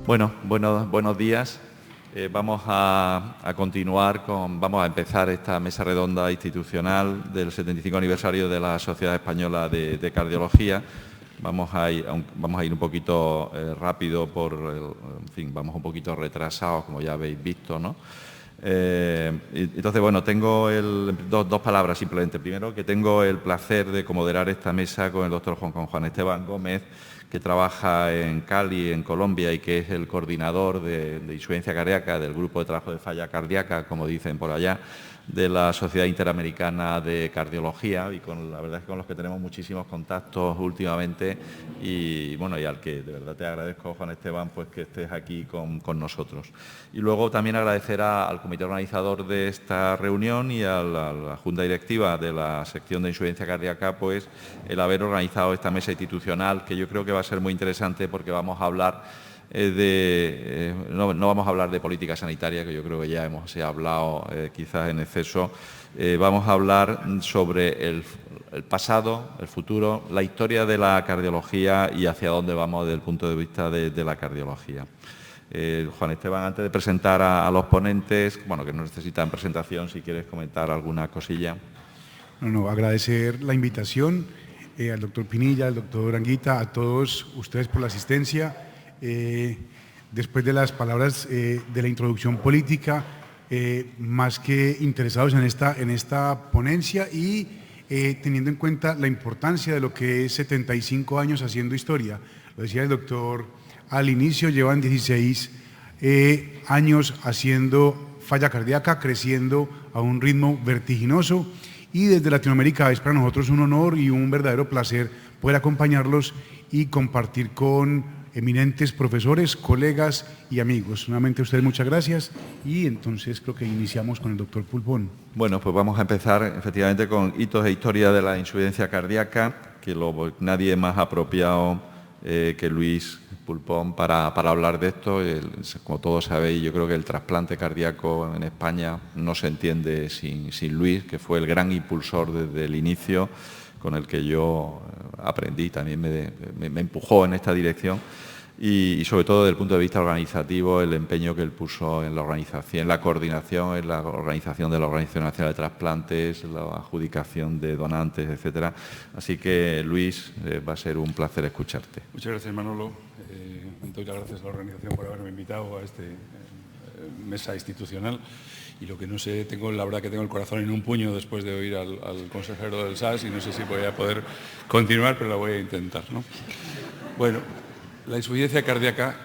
Buenos días. Vamos a continuar vamos a empezar esta mesa redonda institucional del 75 aniversario de la Sociedad Española de Cardiología. Vamos a ir un poquito rápido en fin, vamos un poquito retrasados, como ya habéis visto, ¿no? Entonces, bueno, tengo dos palabras simplemente. Primero, que tengo el placer de comoderar esta mesa con el doctor Juan Esteban Gómez, que trabaja en Cali, en Colombia, y que es el coordinador de insuficiencia cardíaca del Grupo de Trabajo de Falla Cardíaca, como dicen por allá, de la Sociedad Interamericana de Cardiología, y la verdad es que con los que tenemos muchísimos contactos últimamente, y bueno, y al que de verdad te agradezco, Juan Esteban, pues que estés aquí con nosotros. Y luego también agradecer al comité organizador de esta reunión y a la Junta Directiva de la sección de insuficiencia cardíaca, pues el haber organizado esta mesa institucional, que yo creo que va a ser muy interesante porque vamos a hablar no vamos a hablar de política sanitaria, que yo creo que ya hemos hablado quizás en exceso. Vamos a hablar sobre el pasado, el futuro, la historia de la cardiología y hacia dónde vamos desde el punto de vista de la cardiología. Juan Esteban, antes de presentar a los ponentes, bueno, que no necesitan presentación, si quieres comentar alguna cosilla. No, agradecer la invitación al doctor Pinilla, al doctor Anguita, a todos ustedes por la asistencia. Después de las palabras de la introducción política, más que interesados en esta ponencia y teniendo en cuenta la importancia de lo que es 75 años haciendo historia. Lo decía el doctor al inicio, llevan 16 años haciendo falla cardíaca, creciendo a un ritmo vertiginoso, y desde Latinoamérica es para nosotros un honor y un verdadero placer poder acompañarlos y compartir con eminentes profesores, colegas y amigos. Nuevamente a ustedes muchas gracias, y entonces creo que iniciamos con el doctor Pulpón. Bueno, pues vamos a empezar efectivamente con hitos e historia de la insuficiencia cardíaca, que nadie más apropiado que Luis Pulpón para hablar de esto. Como todos sabéis, yo creo que el trasplante cardíaco en España no se entiende sin Luis, que fue el gran impulsor desde el inicio, con el que yo aprendí, también me empujó en esta dirección, y sobre todo desde el punto de vista organizativo, el empeño que él puso en la organización, en la coordinación, en la organización de la Organización Nacional de Trasplantes, la adjudicación de donantes, etcétera. Así que, Luis, va a ser un placer escucharte. Muchas gracias, Manolo. Doy las gracias a la organización por haberme invitado a esta mesa institucional. Y lo que no sé, la verdad que tengo el corazón en un puño después de oír al consejero del SAS, y no sé si voy a poder continuar, pero la voy a intentar, ¿no? Bueno, la insuficiencia cardíaca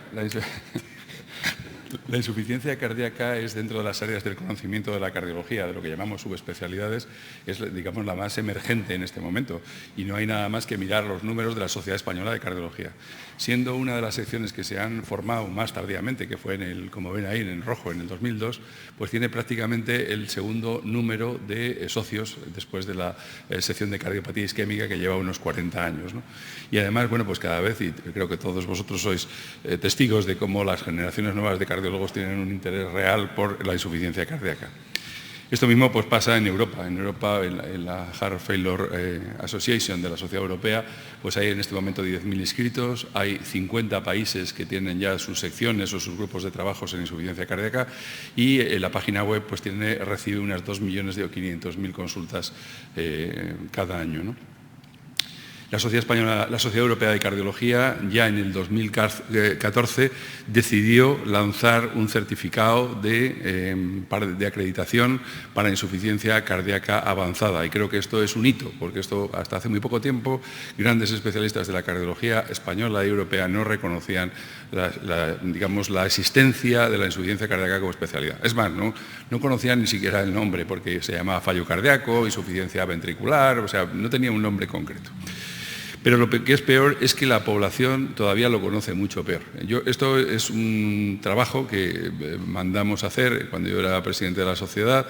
es, dentro de las áreas del conocimiento de la cardiología, de lo que llamamos subespecialidades, es, digamos, la más emergente en este momento, y no hay nada más que mirar los números de la Sociedad Española de Cardiología. Siendo una de las secciones que se han formado más tardíamente, que fue como ven ahí en rojo, en el 2002, pues tiene prácticamente el segundo número de socios después de la sección de cardiopatía isquémica, que lleva unos 40 años, ¿no? Y además, bueno, pues cada vez, y creo que todos vosotros sois testigos de cómo las generaciones nuevas de cardiólogos tienen un interés real por la insuficiencia cardíaca. Esto mismo pues pasa en Europa. En Europa, en la Heart Failure Association de la Sociedad Europea, pues hay en este momento 10.000 inscritos, hay 50 países que tienen ya sus secciones o sus grupos de trabajos en insuficiencia cardíaca, y la página web pues recibe unas 2.500.000 consultas cada año, ¿no? La Sociedad Europea de Cardiología ya en el 2014 decidió lanzar un certificado de acreditación para insuficiencia cardíaca avanzada, y creo que esto es un hito, porque esto hasta hace muy poco tiempo grandes especialistas de la cardiología española y europea no reconocían la existencia de la insuficiencia cardíaca como especialidad. Es más, no conocían ni siquiera el nombre, porque se llamaba fallo cardíaco, insuficiencia ventricular, o sea, no tenía un nombre concreto. Pero lo que es peor es que la población todavía lo conoce mucho peor. Esto es un trabajo que mandamos hacer cuando yo era presidente de la sociedad,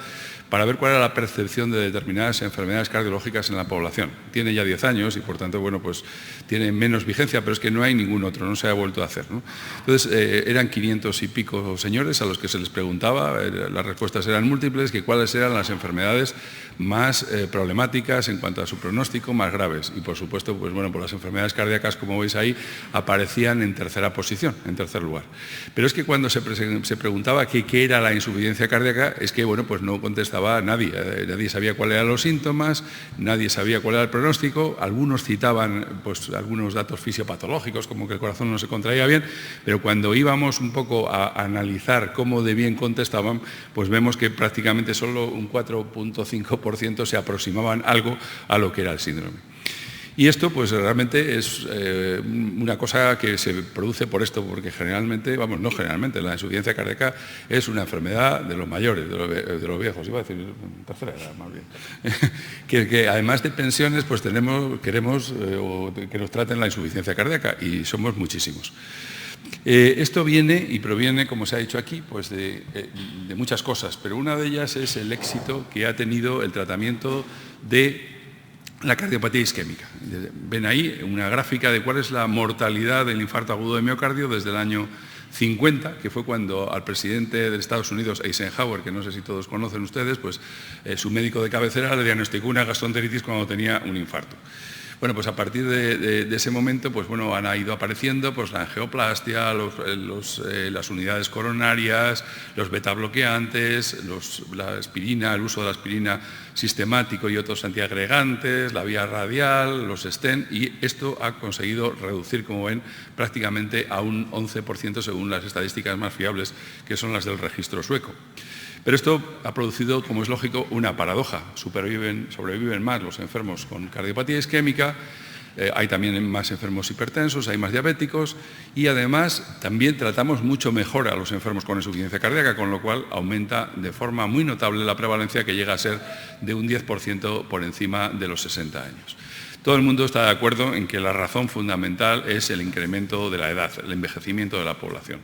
para ver cuál era la percepción de determinadas enfermedades cardiológicas en la población. Tiene ya 10 años y, por tanto, bueno, pues tiene menos vigencia, pero es que no hay ningún otro, no se ha vuelto a hacer, ¿no? Entonces, eran 500 y pico señores a los que se les preguntaba, las respuestas eran múltiples, que cuáles eran las enfermedades más problemáticas en cuanto a su pronóstico, más graves. Y, por supuesto, pues bueno, Bueno, pues las enfermedades cardíacas, como veis ahí, aparecían en tercera posición, en tercer lugar. Pero es que cuando se preguntaba qué era la insuficiencia cardíaca, es que, bueno, pues no contestaba nadie. Nadie sabía cuáles eran los síntomas, nadie sabía cuál era el pronóstico. Algunos citaban, pues, algunos datos fisiopatológicos, como que el corazón no se contraía bien, pero cuando íbamos un poco a analizar cómo de bien contestaban, pues vemos que prácticamente solo un 4.5% se aproximaban algo a lo que era el síndrome. Y esto pues realmente es una cosa que se produce por esto, porque generalmente, vamos, no generalmente, la insuficiencia cardíaca es una enfermedad de los mayores, de los viejos, iba a decir tercera edad más bien, que además de pensiones pues queremos que nos traten la insuficiencia cardíaca y somos muchísimos. Esto viene y proviene, como se ha dicho aquí, pues de muchas cosas, pero una de ellas es el éxito que ha tenido el tratamiento de la cardiopatía isquémica. Ven ahí una gráfica de cuál es la mortalidad del infarto agudo de miocardio desde el año 50, que fue cuando al presidente de Estados Unidos, Eisenhower, que no sé si todos conocen ustedes, pues su médico de cabecera le diagnosticó una gastroenteritis cuando tenía un infarto. Bueno, pues a partir de ese momento, pues bueno, han ido apareciendo pues la angioplastia, las unidades coronarias, los betabloqueantes, la aspirina, el uso de la aspirina sistemático y otros antiagregantes, la vía radial, los stent, y esto ha conseguido reducir, como ven, prácticamente a un 11% según las estadísticas más fiables, que son las del registro sueco. Pero esto ha producido, como es lógico, una paradoja. Sobreviven más los enfermos con cardiopatía isquémica, hay también más enfermos hipertensos, hay más diabéticos y además también tratamos mucho mejor a los enfermos con insuficiencia cardíaca, con lo cual aumenta de forma muy notable la prevalencia, que llega a ser de un 10% por encima de los 60 años. Todo el mundo está de acuerdo en que la razón fundamental es el incremento de la edad, el envejecimiento de la población.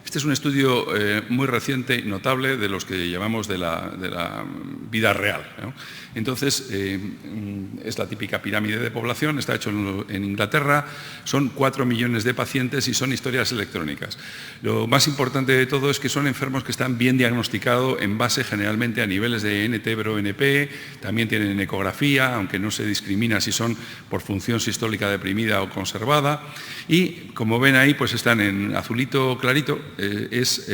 Este es un estudio muy reciente y notable de los que llamamos de la vida real, ¿no? Entonces, es la típica pirámide de población, está hecho en Inglaterra, son 4 millones de pacientes y son historias electrónicas. Lo más importante de todo es que son enfermos que están bien diagnosticados en base generalmente a niveles de NT-proBNP, también tienen ecografía, aunque no se discrimina si son por función sistólica deprimida o conservada, y como ven ahí, pues están en azulito clarito, es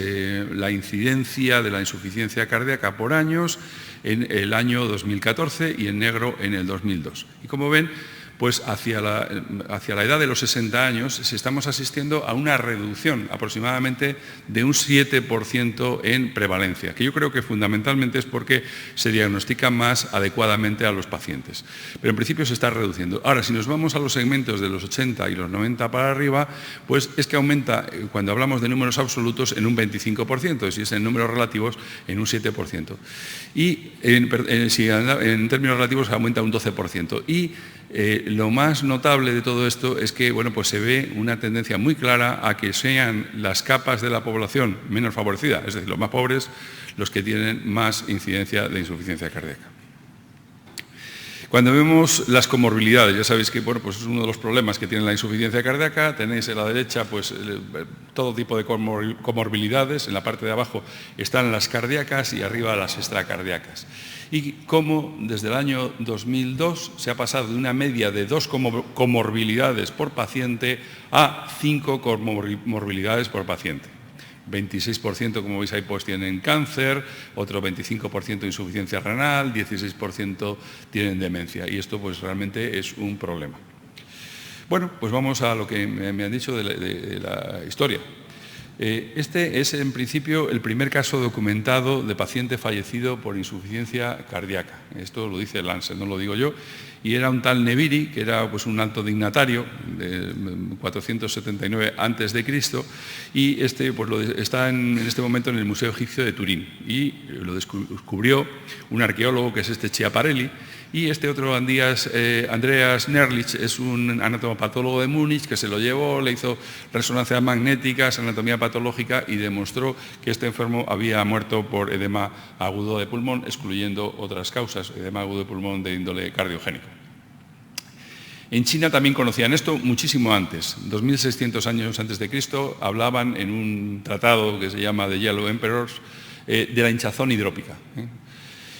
la incidencia de la insuficiencia cardíaca por años en el año 2014 y en negro en el 2002. Y como ven, pues hacia la edad de los 60 años estamos asistiendo a una reducción aproximadamente de un 7% en prevalencia, que yo creo que fundamentalmente es porque se diagnostica más adecuadamente a los pacientes. Pero en principio se está reduciendo. Ahora, si nos vamos a los segmentos de los 80 y los 90 para arriba, pues es que aumenta, cuando hablamos de números absolutos, en un 25%, y si es en números relativos, en un 7%. Y en términos relativos aumenta un 12%. Y lo más notable de todo esto es que bueno, pues se ve una tendencia muy clara a que sean las capas de la población menos favorecidas, es decir, los más pobres, los que tienen más incidencia de insuficiencia cardíaca. Cuando vemos las comorbilidades, ya sabéis que bueno, pues es uno de los problemas que tiene la insuficiencia cardíaca. Tenéis en la derecha pues, todo tipo de comorbilidades, en la parte de abajo están las cardíacas y arriba las extracardíacas. Y cómo desde el año 2002 se ha pasado de una media de 2 comorbilidades por paciente a 5 comorbilidades por paciente. 26%, como veis ahí, pues tienen cáncer, otro 25% insuficiencia renal, 16% tienen demencia. Y esto pues realmente es un problema. Bueno, pues vamos a lo que me han dicho de la historia. Este es en principio el primer caso documentado de paciente fallecido por insuficiencia cardíaca. Esto lo dice Lancet, no lo digo yo. Y era un tal Neviri, que era pues, un alto dignatario de 479 a.C. y este pues, está en este momento en el Museo Egipcio de Turín. Y lo descubrió un arqueólogo que es este Schiaparelli. Y este otro Andreas Nerlich es un anatomopatólogo de Múnich que se lo llevó, le hizo resonancias magnéticas, anatomía patológica y demostró que este enfermo había muerto por edema agudo de pulmón, excluyendo otras causas, edema agudo de pulmón de índole cardiogénico. En China también conocían esto muchísimo antes. 2600 años antes de Cristo hablaban en un tratado que se llama The Yellow Emperors de la hinchazón hidrópica.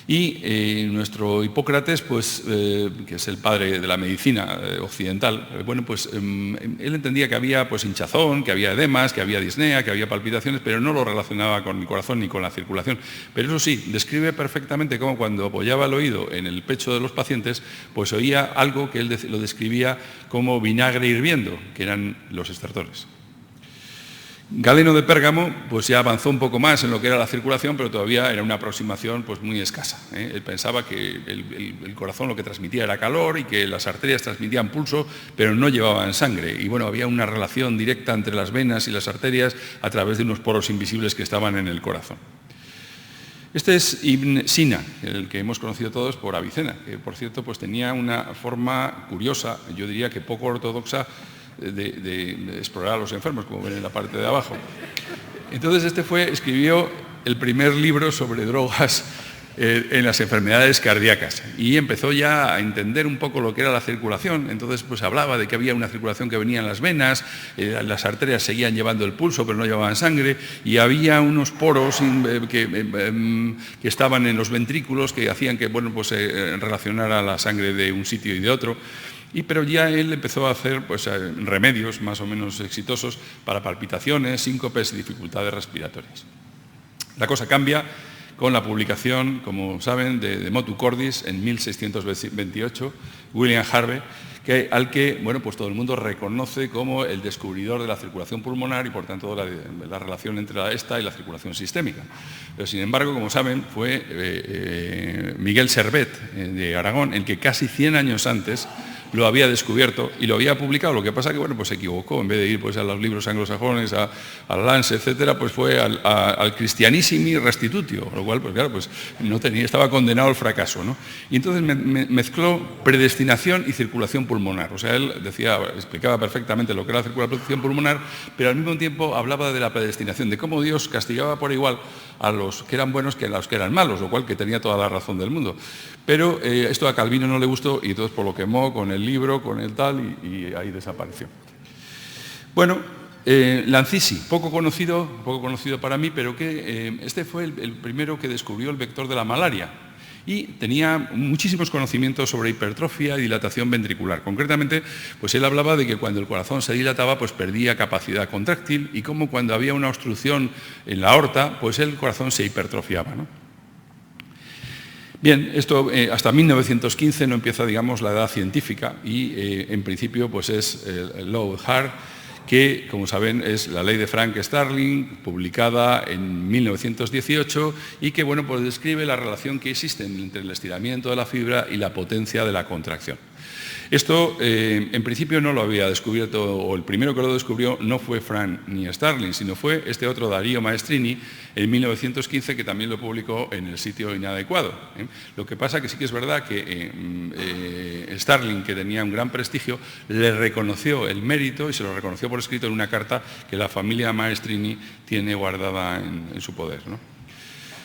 Y nuestro Hipócrates, pues, que es el padre de la medicina occidental, bueno, pues él entendía que había pues, hinchazón, que había edemas, que había disnea, que había palpitaciones, pero no lo relacionaba con el corazón ni con la circulación. Pero eso sí, describe perfectamente cómo cuando apoyaba el oído en el pecho de los pacientes, pues oía algo que él lo describía como vinagre hirviendo, que eran los estertores. Galeno de Pérgamo pues ya avanzó un poco más en lo que era la circulación, pero todavía era una aproximación pues muy escasa. Él pensaba que el corazón lo que transmitía era calor y que las arterias transmitían pulso, pero no llevaban sangre. Y bueno, había una relación directa entre las venas y las arterias a través de unos poros invisibles que estaban en el corazón. Este es Ibn Sina, el que hemos conocido todos por Avicena, que por cierto pues tenía una forma curiosa, yo diría que poco ortodoxa, de explorar a los enfermos, como ven en la parte de abajo. Entonces escribió el primer libro sobre drogas en las enfermedades cardíacas y empezó ya a entender un poco lo que era la circulación. Entonces pues hablaba de que había una circulación que venía en las venas, las arterias seguían llevando el pulso pero no llevaban sangre, y había unos poros que estaban en los ventrículos que hacían que bueno, pues, relacionara la sangre de un sitio y de otro. Pero ya él empezó a hacer pues, remedios más o menos exitosos para palpitaciones, síncopes y dificultades respiratorias. La cosa cambia con la publicación, como saben, de Motu Cordis en 1628, William Harvey, al que bueno, pues todo el mundo reconoce como el descubridor de la circulación pulmonar y por tanto la relación entre esta y la circulación sistémica. Pero sin embargo, como saben, fue Miguel Servet de Aragón el que casi 100 años antes lo había descubierto y lo había publicado. Lo que pasa que bueno, pues se equivocó, en vez de ir pues, a los libros anglosajones, al Lance, etcétera, pues fue al Christianissimi Restitutio, lo cual pues claro, pues estaba condenado al fracaso, ¿no? Y entonces mezcló predestinación y circulación pulmonar. O sea, él explicaba perfectamente lo que era la circulación pulmonar, pero al mismo tiempo hablaba de la predestinación, de cómo Dios castigaba por igual a los que eran buenos que a los que eran malos, lo cual que tenía toda la razón del mundo. Pero esto a Calvino no le gustó y entonces por lo quemó con el libro, con el tal, y ahí desapareció. Bueno, Lancisi, poco conocido para mí, pero que este fue el primero que descubrió el vector de la malaria y tenía muchísimos conocimientos sobre hipertrofia y dilatación ventricular. Concretamente, pues él hablaba de que cuando el corazón se dilataba, pues perdía capacidad contráctil y como cuando había una obstrucción en la aorta, pues el corazón se hipertrofiaba, ¿no? Bien, esto hasta 1915 no empieza, digamos, la edad científica y en principio pues es el Law of Hart, que, como saben, es la ley de Frank Starling, publicada en 1918 y que, bueno, pues describe la relación que existe entre el estiramiento de la fibra y la potencia de la contracción. Esto, en principio, no lo había descubierto, o el primero que lo descubrió no fue Frank ni Starling, sino fue este otro Darío Maestrini en 1915, que también lo publicó en El sitio inadecuado. Lo que pasa que sí que es verdad que Starling, que tenía un gran prestigio, le reconoció el mérito y se lo reconoció por escrito en una carta que la familia Maestrini tiene guardada en su poder, ¿no?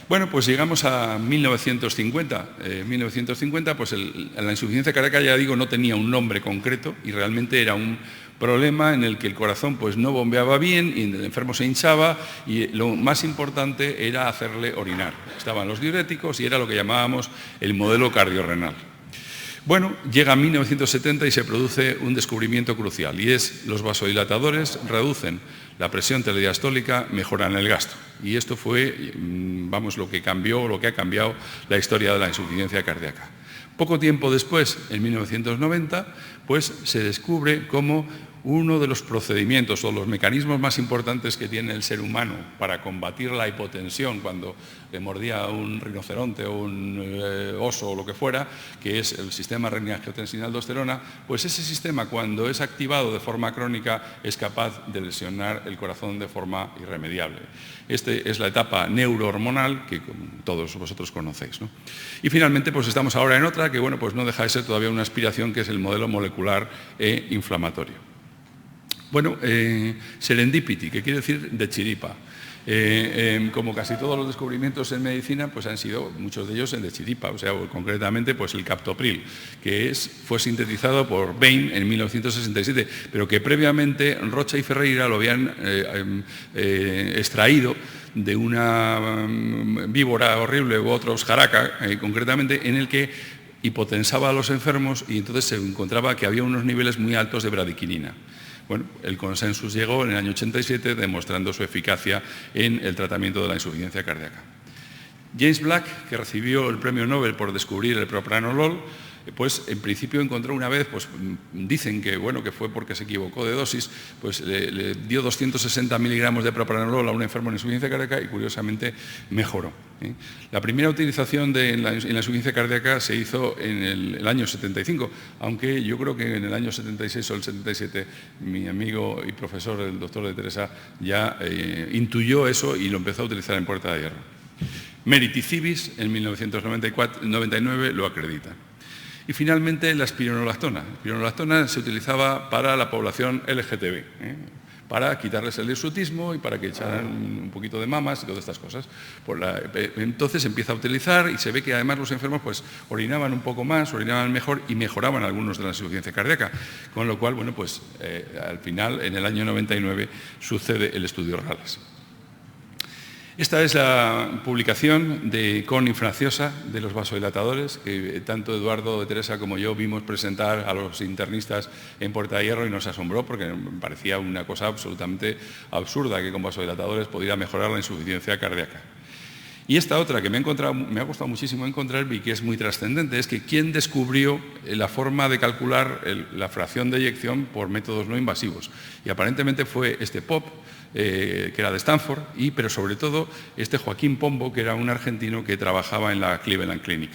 Bueno, pues llegamos a 1950. 1950, pues la insuficiencia cardíaca, ya digo, no tenía un nombre concreto y realmente era un problema en el que el corazón pues, no bombeaba bien y el enfermo se hinchaba y lo más importante era hacerle orinar. Estaban los diuréticos y era lo que llamábamos el modelo cardiorrenal. Bueno, llega 1970 y se produce un descubrimiento crucial y es los vasodilatadores reducen la presión telediastólica, mejoran el gasto. Y esto fue, vamos, lo que ha cambiado la historia de la insuficiencia cardíaca. Poco tiempo después, en 1990, pues se descubre cómo uno de los procedimientos o los mecanismos más importantes que tiene el ser humano para combatir la hipotensión cuando le mordía a un rinoceronte o un oso o lo que fuera, que es el sistema renina-angiotensina-aldosterona, pues ese sistema cuando es activado de forma crónica es capaz de lesionar el corazón de forma irremediable. Esta es la etapa neurohormonal que todos vosotros conocéis, ¿no? Y finalmente pues estamos ahora en otra que bueno, pues no deja de ser todavía una aspiración que es el modelo molecular e inflamatorio. Bueno, serendipity, que quiere decir de chiripa. Como casi todos los descubrimientos en medicina, pues han sido muchos de ellos en de chiripa, o sea, concretamente pues el captopril, que fue sintetizado por Bain en 1967, pero que previamente Rocha y Ferreira lo habían extraído de una víbora horrible u otros jaraca, concretamente, en el que hipotensaba a los enfermos y entonces se encontraba que había unos niveles muy altos de bradiquinina. Bueno, el consensus llegó en el año 87 demostrando su eficacia en el tratamiento de la insuficiencia cardíaca. James Black, que recibió el premio Nobel por descubrir el propranolol, pues en principio encontró una vez, pues dicen que bueno, que fue porque se equivocó de dosis, pues le dio 260 miligramos de propranolol a un enfermo en insuficiencia cardíaca y curiosamente mejoró. La primera utilización en la insuficiencia cardíaca se hizo en el año 75, aunque yo creo que en el año 76 o el 77 mi amigo y profesor, el doctor de Teresa, ya intuyó eso y lo empezó a utilizar en Puerta de Hierro. Merit y Cibis en 1999 lo acredita. Y finalmente la espironolactona. La espironolactona se utilizaba para la población LGTB, para quitarles el hirsutismo y para que echaran un poquito de mamas y todas estas cosas. Entonces se empieza a utilizar y se ve que además los enfermos pues orinaban un poco más, orinaban mejor y mejoraban algunos de la insuficiencia cardíaca. Con lo cual, bueno, pues al final, en el año 99, sucede el estudio RALES. Esta es la publicación de Con infracciosa de los vasodilatadores, que tanto Eduardo de Teresa como yo vimos presentar a los internistas en Puerta de Hierro y nos asombró porque me parecía una cosa absolutamente absurda que con vasodilatadores pudiera mejorar la insuficiencia cardíaca. Y esta otra que me ha costado muchísimo encontrar y que es muy trascendente, es que quién descubrió la forma de calcular la fracción de eyección por métodos no invasivos. Y aparentemente fue este Pop, que era de Stanford, pero sobre todo este Joaquín Pombo, que era un argentino que trabajaba en la Cleveland Clinic.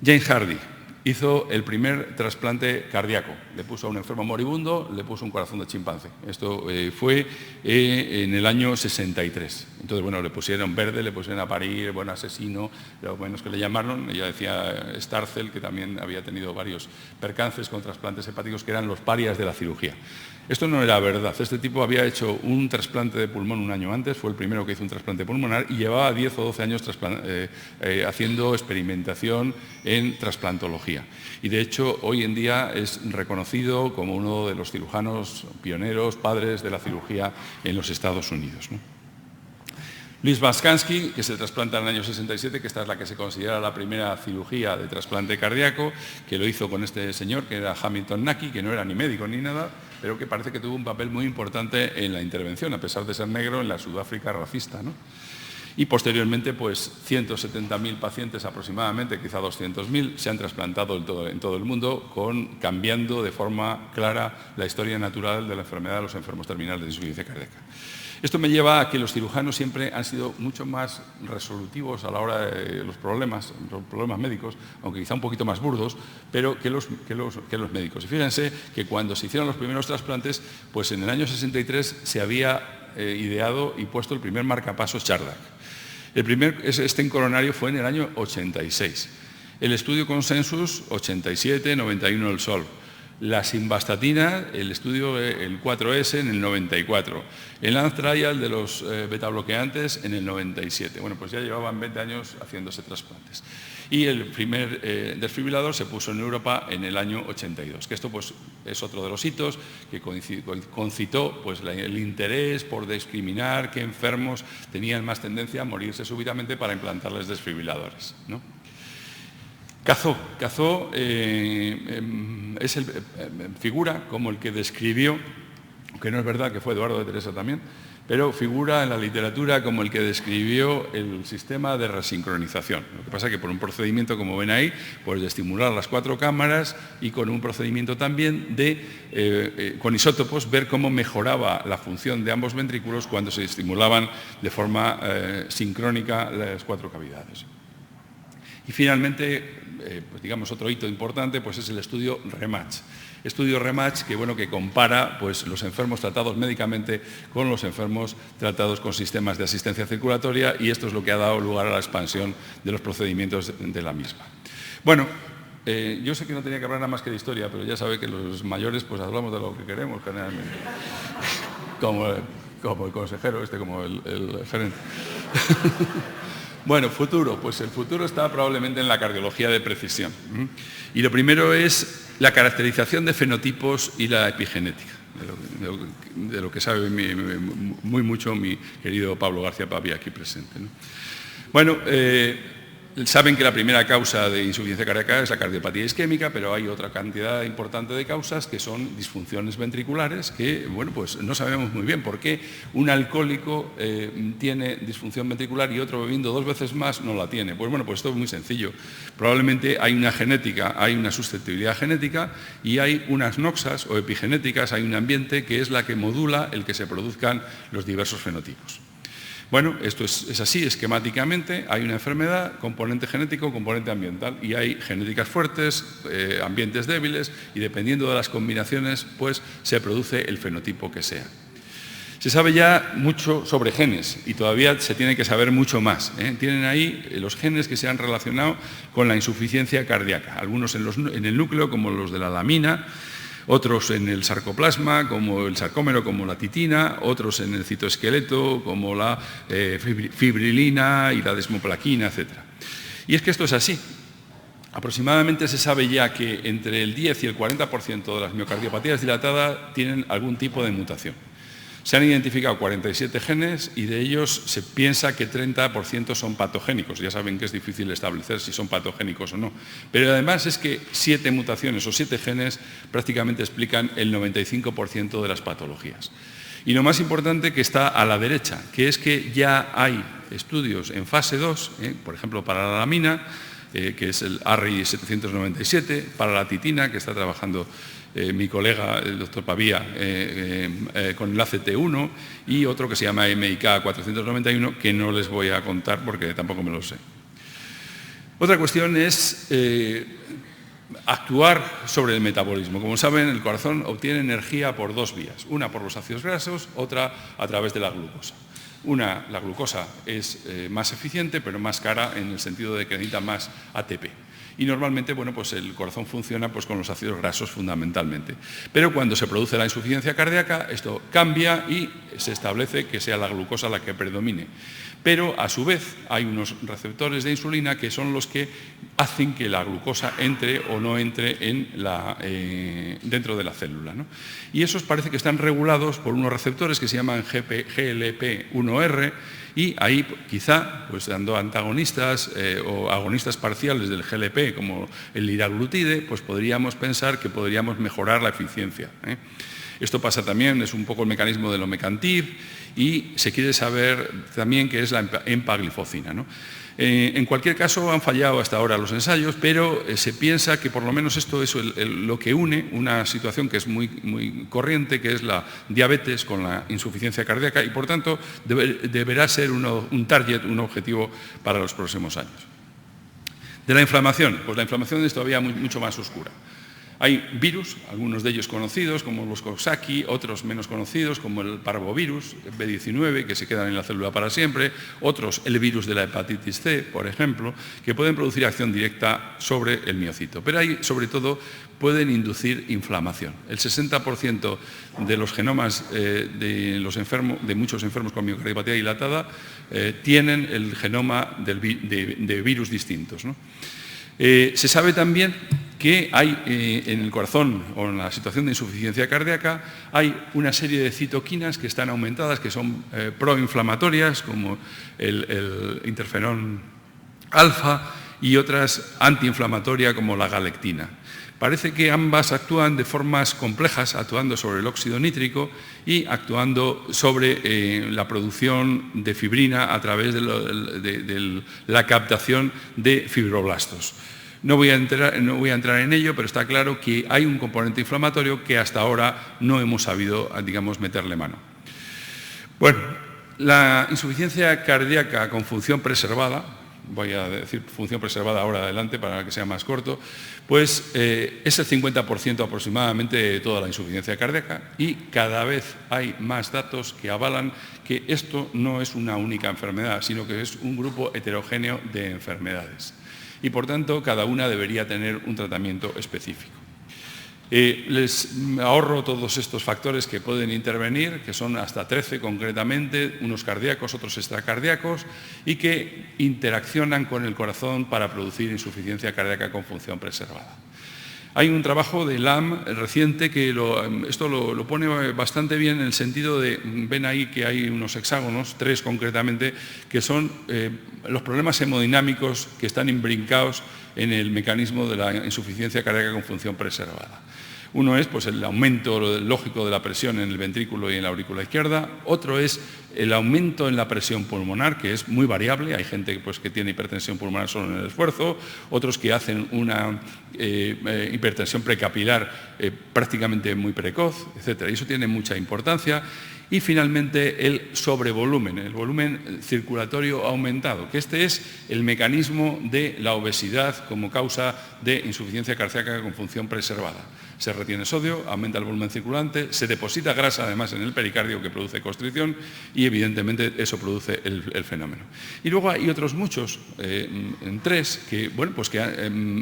James Hardy hizo el primer trasplante cardíaco. Le puso a un enfermo moribundo, le puso un corazón de chimpancé. Esto fue en el año 63. Entonces, bueno, le pusieron verde, le pusieron a parir, bueno, asesino, lo menos que le llamaron. Ella decía Starcel, que también había tenido varios percances con trasplantes hepáticos, que eran los parias de la cirugía. Esto no era verdad. Este tipo había hecho un trasplante de pulmón un año antes, fue el primero que hizo un trasplante pulmonar y llevaba 10 o 12 años haciendo experimentación en trasplantología. Y de hecho, hoy en día es reconocido como uno de los cirujanos pioneros, padres de la cirugía en los Estados Unidos, ¿no? Luis Baskansky, que se trasplanta en el año 67, que esta es la que se considera la primera cirugía de trasplante cardíaco, que lo hizo con este señor, que era Hamilton Naki, que no era ni médico ni nada, pero que parece que tuvo un papel muy importante en la intervención, a pesar de ser negro en la Sudáfrica racista, ¿no? Y posteriormente, pues 170.000 pacientes aproximadamente, quizá 200.000, se han trasplantado en todo el mundo, cambiando de forma clara la historia natural de la enfermedad de los enfermos terminales de insuficiencia cardíaca. Esto me lleva a que los cirujanos siempre han sido mucho más resolutivos a la hora de los problemas médicos, aunque quizá un poquito más burdos, pero que los médicos. Y fíjense que cuando se hicieron los primeros trasplantes, pues en el año 63 se había ideado y puesto el primer marcapasos Chardak. Este en coronario fue en el año 86. El estudio Consensus, 87, 91 el Sol. La simvastatina, el estudio, el 4S, en el 94. El Lance Trial de los betabloqueantes en el 97. Bueno, pues ya llevaban 20 años haciéndose trasplantes. Y el primer desfibrilador se puso en Europa en el año 82, que esto pues, es otro de los hitos que concitó pues, el interés por discriminar qué enfermos tenían más tendencia a morirse súbitamente para implantarles desfibriladores, ¿no? Cazó figura como el que describió, que no es verdad que fue Eduardo de Teresa también, pero figura en la literatura como el que describió el sistema de resincronización. Lo que pasa es que por un procedimiento, como ven ahí, pues de estimular las 4 cámaras y con un procedimiento también de, con isótopos, ver cómo mejoraba la función de ambos ventrículos cuando se estimulaban de forma sincrónica las 4 cavidades. Y finalmente, pues digamos otro hito importante, pues es el estudio REMATCH. Estudio REMATCH que compara pues, los enfermos tratados médicamente con los enfermos tratados con sistemas de asistencia circulatoria, y esto es lo que ha dado lugar a la expansión de los procedimientos de la misma. Bueno, yo sé que no tenía que hablar nada más que de historia, pero ya sabe que los mayores pues hablamos de lo que queremos generalmente. como el consejero, como el gerente. Bueno, futuro. Pues el futuro está probablemente en la cardiología de precisión. Y lo primero es la caracterización de fenotipos y la epigenética, de lo que sabe muy mucho mi querido Pablo García Pavía aquí presente, ¿no? Bueno, saben que la primera causa de insuficiencia cardíaca es la cardiopatía isquémica, pero hay otra cantidad importante de causas que son disfunciones ventriculares que, bueno, pues no sabemos muy bien por qué un alcohólico tiene disfunción ventricular y otro bebiendo 2 veces más no la tiene. Pues bueno, pues esto es muy sencillo. Probablemente hay una genética, hay una susceptibilidad genética y hay unas noxas o epigenéticas, hay un ambiente que es la que modula el que se produzcan los diversos fenotipos. Bueno, esto es así esquemáticamente, hay una enfermedad, componente genético, componente ambiental, y hay genéticas fuertes, ambientes débiles, y dependiendo de las combinaciones, pues se produce el fenotipo que sea. Se sabe ya mucho sobre genes, y todavía se tiene que saber mucho más, ¿eh? Tienen ahí los genes que se han relacionado con la insuficiencia cardíaca, algunos en el núcleo, como los de la lamina, otros en el sarcoplasma, como el sarcómero, como la titina, otros en el citoesqueleto, como la fibrilina y la desmoplaquina, etc. Y es que esto es así. Aproximadamente se sabe ya que entre el 10 y el 40% de las miocardiopatías dilatadas tienen algún tipo de mutación. Se han identificado 47 genes y de ellos se piensa que 30% son patogénicos. Ya saben que es difícil establecer si son patogénicos o no. Pero además es que 7 mutaciones o 7 genes prácticamente explican el 95% de las patologías. Y lo más importante que está a la derecha, que es que ya hay estudios en fase 2, por ejemplo para la lamina, que es el ARRI 797, para la titina, que está trabajando mi colega, el doctor Pavía, con el ACT1, y otro que se llama MIK 491, que no les voy a contar porque tampoco me lo sé. Otra cuestión es actuar sobre el metabolismo. Como saben, el corazón obtiene energía por 2 vías, una por los ácidos grasos, otra a través de la glucosa. La glucosa es más eficiente, pero más cara en el sentido de que necesita más ATP. Y normalmente, bueno, pues el corazón funciona pues, con los ácidos grasos fundamentalmente. Pero cuando se produce la insuficiencia cardíaca, esto cambia y se establece que sea la glucosa la que predomine. Pero, a su vez, hay unos receptores de insulina que son los que hacen que la glucosa entre o no entre dentro de la célula, ¿no? Y esos parece que están regulados por unos receptores que se llaman GLP-1R, y ahí quizá, pues dando antagonistas o agonistas parciales del GLP, como el liraglutide, pues podríamos pensar que podríamos mejorar la eficiencia, ¿eh? Esto pasa también, es un poco el mecanismo del omecantif, y se quiere saber también qué es la empaglifosina, ¿no? En cualquier caso, han fallado hasta ahora los ensayos, pero se piensa que por lo menos esto es lo que une una situación que es muy corriente, que es la diabetes con la insuficiencia cardíaca, y por tanto deberá ser un target, un objetivo para los próximos años. De la inflamación, pues la inflamación es todavía mucho más oscura. Hay virus, algunos de ellos conocidos, como los Coxsackie, otros menos conocidos, como el parvovirus B19, que se quedan en la célula para siempre, otros, el virus de la hepatitis C, por ejemplo, que pueden producir acción directa sobre el miocito. Pero hay, sobre todo, pueden inducir inflamación. El 60% de los genomas de muchos enfermos con miocardiopatía dilatada tienen el genoma de virus distintos, ¿no? Se sabe también que hay en el corazón o en la situación de insuficiencia cardíaca hay una serie de citoquinas que están aumentadas, que son proinflamatorias, como el interferón alfa, y otras antiinflamatorias como la galectina. Parece que ambas actúan de formas complejas, actuando sobre el óxido nítrico y actuando sobre la producción de fibrina a través de la captación de fibroblastos. No voy a entrar en ello, pero está claro que hay un componente inflamatorio que hasta ahora no hemos sabido, digamos, meterle mano. Bueno, la insuficiencia cardíaca con función preservada, voy a decir función preservada ahora adelante para que sea más corto, pues es el 50% aproximadamente de toda la insuficiencia cardíaca, y cada vez hay más datos que avalan que esto no es una única enfermedad, sino que es un grupo heterogéneo de enfermedades. Y por tanto, cada una debería tener un tratamiento específico. Les ahorro todos estos factores que pueden intervenir, que son hasta 13 concretamente, unos cardíacos, otros extracardíacos, y que interaccionan con el corazón para producir insuficiencia cardíaca con función preservada. Hay un trabajo de Lam reciente que esto lo pone bastante bien en el sentido de, ven ahí que hay unos hexágonos, 3 concretamente, que son los problemas hemodinámicos que están imbrincados en el mecanismo de la insuficiencia cardíaca con función preservada. Uno es pues, el aumento lógico de la presión en el ventrículo y en la aurícula izquierda. Otro es el aumento en la presión pulmonar, que es muy variable. Hay gente pues, que tiene hipertensión pulmonar solo en el esfuerzo, otros que hacen una hipertensión precapilar prácticamente muy precoz, etc. Y eso tiene mucha importancia. Y finalmente el sobrevolumen, el volumen circulatorio aumentado, que este es el mecanismo de la obesidad como causa de insuficiencia cardíaca con función preservada. Se retiene sodio, aumenta el volumen circulante, se deposita grasa además en el pericardio que produce constricción y evidentemente eso produce el fenómeno. Y luego hay otros muchos, 3, que, bueno, pues que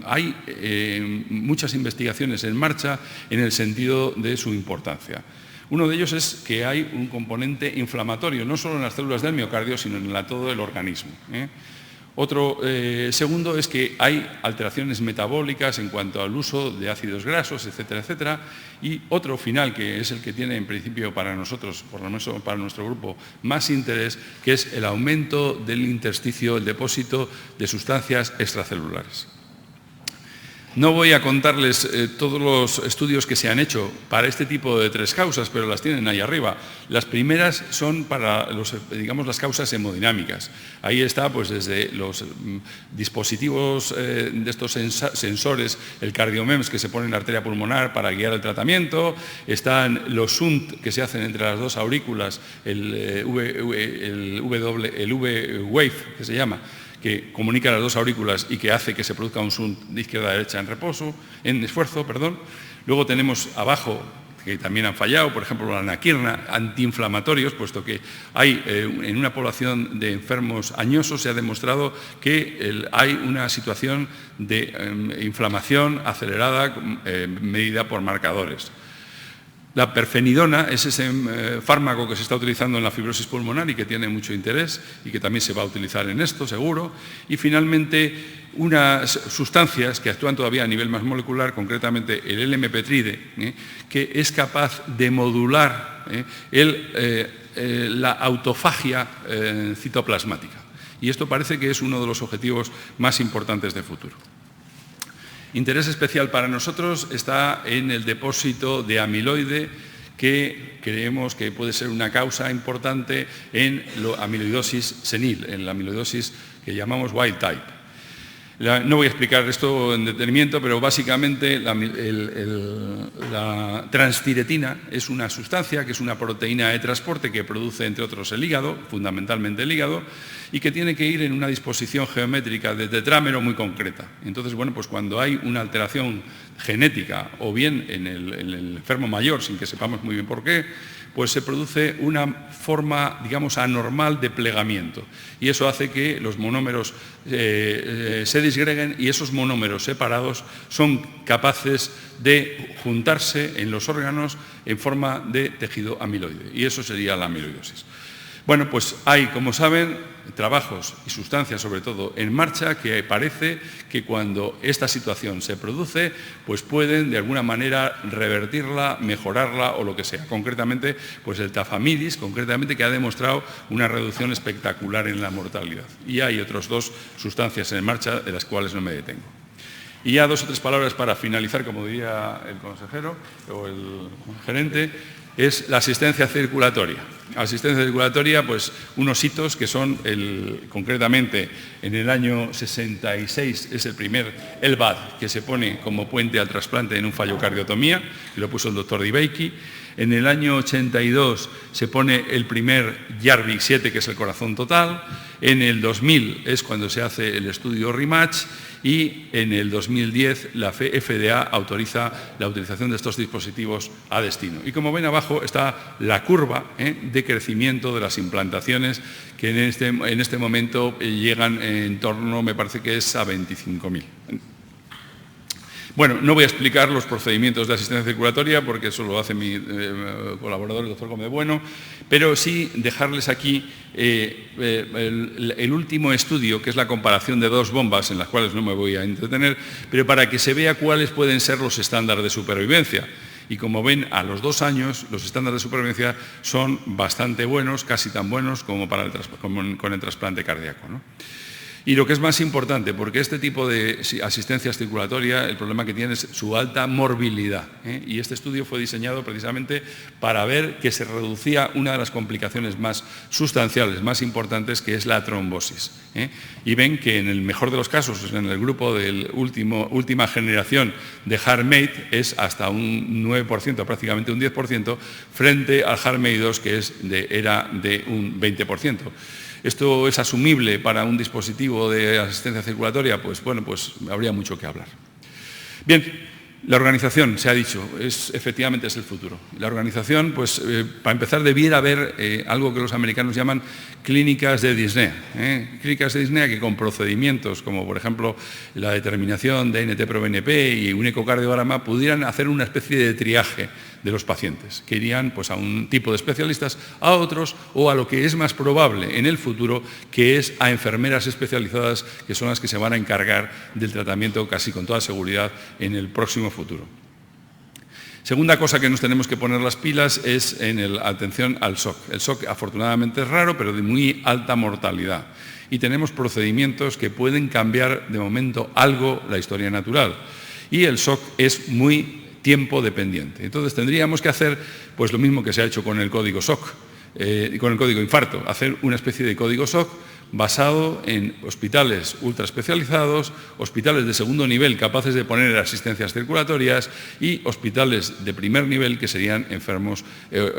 hay muchas investigaciones en marcha en el sentido de su importancia. Uno de ellos es que hay un componente inflamatorio, no solo en las células del miocardio, sino en todo el organismo. Otro segundo es que hay alteraciones metabólicas en cuanto al uso de ácidos grasos, etcétera, etcétera. Y otro final, que es el que tiene en principio para nosotros, por lo menos para nuestro grupo, más interés, que es el aumento del intersticio, el depósito de sustancias extracelulares. No voy a contarles todos los estudios que se han hecho para este tipo de 3 causas, pero las tienen ahí arriba. Las primeras son para las causas hemodinámicas. Ahí está, pues desde los dispositivos de estos sensores, el CardioMEMS que se pone en la arteria pulmonar para guiar el tratamiento, están los shunt que se hacen entre las 2 aurículas, el V-Wave que se llama, que comunica las 2 aurículas y que hace que se produzca un shunt de izquierda a derecha en esfuerzo. Luego tenemos abajo, que también han fallado, por ejemplo, la anaquirna, antiinflamatorios, puesto que hay en una población de enfermos añosos se ha demostrado que hay una situación de inflamación acelerada medida por marcadores. La perfenidona es ese fármaco que se está utilizando en la fibrosis pulmonar y que tiene mucho interés y que también se va a utilizar en esto, seguro. Y finalmente, unas sustancias que actúan todavía a nivel más molecular, concretamente el L-mepetride, que es capaz de modular la autofagia citoplasmática. Y esto parece que es uno de los objetivos más importantes de futuro. Interés especial para nosotros está en el depósito de amiloide, que creemos que puede ser una causa importante en la amiloidosis senil, en la amiloidosis que llamamos wild type. No voy a explicar esto en detenimiento, pero básicamente la transtiretina es una sustancia que es una proteína de transporte que produce, entre otros, el hígado, fundamentalmente el hígado, y que tiene que ir en una disposición geométrica de tetrámero muy concreta. Entonces, bueno, pues cuando hay una alteración genética o bien en el enfermo mayor, sin que sepamos muy bien por qué, pues se produce una forma, digamos, anormal de plegamiento. Y eso hace que los monómeros se disgreguen y esos monómeros separados son capaces de juntarse en los órganos en forma de tejido amiloide. Y eso sería la amiloidosis. Bueno, pues hay, como saben, trabajos y sustancias, sobre todo, en marcha que parece que cuando esta situación se produce, pues pueden de alguna manera revertirla, mejorarla o lo que sea. Concretamente, pues el tafamidis, concretamente, que ha demostrado una reducción espectacular en la mortalidad. Y hay otras 2 sustancias en marcha de las cuales no me detengo. Y ya 2 o 3 palabras para finalizar, como diría el consejero o el gerente, es la asistencia circulatoria. Asistencia circulatoria, pues unos hitos que son, concretamente, en el año 66 es el primer LVAD que se pone como puente al trasplante en un fallocardiotomía, que lo puso el doctor Dibeiki. En el año 82 se pone el primer Jarvik 7, que es el corazón total. En el 2000 es cuando se hace el estudio REMATCH y en el 2010 la FDA autoriza la utilización de estos dispositivos a destino. Y como ven abajo está la curva de crecimiento de las implantaciones que en este momento llegan en torno, me parece que es a 25.000. Bueno, no voy a explicar los procedimientos de asistencia circulatoria porque eso lo hace mi colaborador, el doctor Gómez Bueno, pero sí dejarles aquí el último estudio, que es la comparación de 2 bombas, en las cuales no me voy a entretener, pero para que se vea cuáles pueden ser los estándares de supervivencia. Y como ven, a los 2 años los estándares de supervivencia son bastante buenos, casi tan buenos como con el trasplante cardíaco, ¿no? Y lo que es más importante, porque este tipo de asistencia circulatoria, el problema que tiene es su alta morbilidad, ¿eh? Y este estudio fue diseñado precisamente para ver que se reducía una de las complicaciones más sustanciales, más importantes, que es la trombosis, ¿eh? Y ven que en el mejor de los casos, en el grupo de última generación de HeartMate, es hasta un 9%, prácticamente un 10%, frente al HeartMate 2, que era de un 20%. ¿Esto es asumible para un dispositivo de asistencia circulatoria? Pues bueno, pues habría mucho que hablar. Bien, la organización, se ha dicho, efectivamente es el futuro. La organización, pues para empezar, debiera haber algo que los americanos llaman clínicas de disnea. Clínicas de disnea que con procedimientos como, por ejemplo, la determinación de NT-proBNP y un ecocardiograma pudieran hacer una especie de triaje de los pacientes, que irían pues, a un tipo de especialistas, a otros, o a lo que es más probable en el futuro, que es a enfermeras especializadas, que son las que se van a encargar del tratamiento casi con toda seguridad en el próximo futuro. Segunda cosa que nos tenemos que poner las pilas es en la atención al shock. El shock afortunadamente es raro, pero de muy alta mortalidad. Y tenemos procedimientos que pueden cambiar de momento algo la historia natural. Y el shock es muy tiempo dependiente. Entonces tendríamos que hacer pues lo mismo que se ha hecho con el código SOC, con el código infarto, hacer una especie de código SOC basado en hospitales ultra especializados, hospitales de segundo nivel capaces de poner asistencias circulatorias y hospitales de primer nivel que serían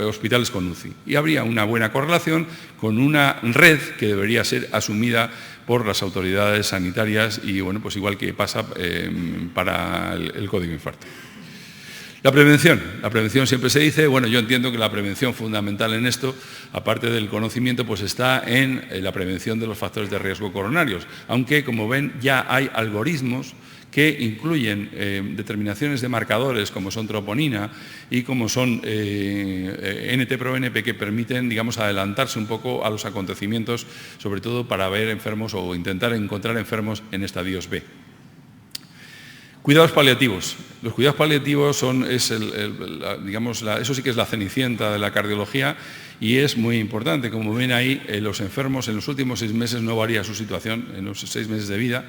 hospitales con UCI. Y habría una buena correlación con una red que debería ser asumida por las autoridades sanitarias y bueno, pues igual que pasa para el código infarto. La prevención siempre se dice, bueno, yo entiendo que la prevención fundamental en esto, aparte del conocimiento, pues está en la prevención de los factores de riesgo coronarios, aunque como ven ya hay algoritmos que incluyen determinaciones de marcadores como son troponina y como son NT-proBNP que permiten, digamos, adelantarse un poco a los acontecimientos, sobre todo para ver enfermos o intentar encontrar enfermos en estadios B. Cuidados paliativos. Los cuidados paliativos eso sí que es la cenicienta de la cardiología y es muy importante. Como ven ahí, los enfermos en los últimos 6 meses no varía su situación, en los 6 meses de vida.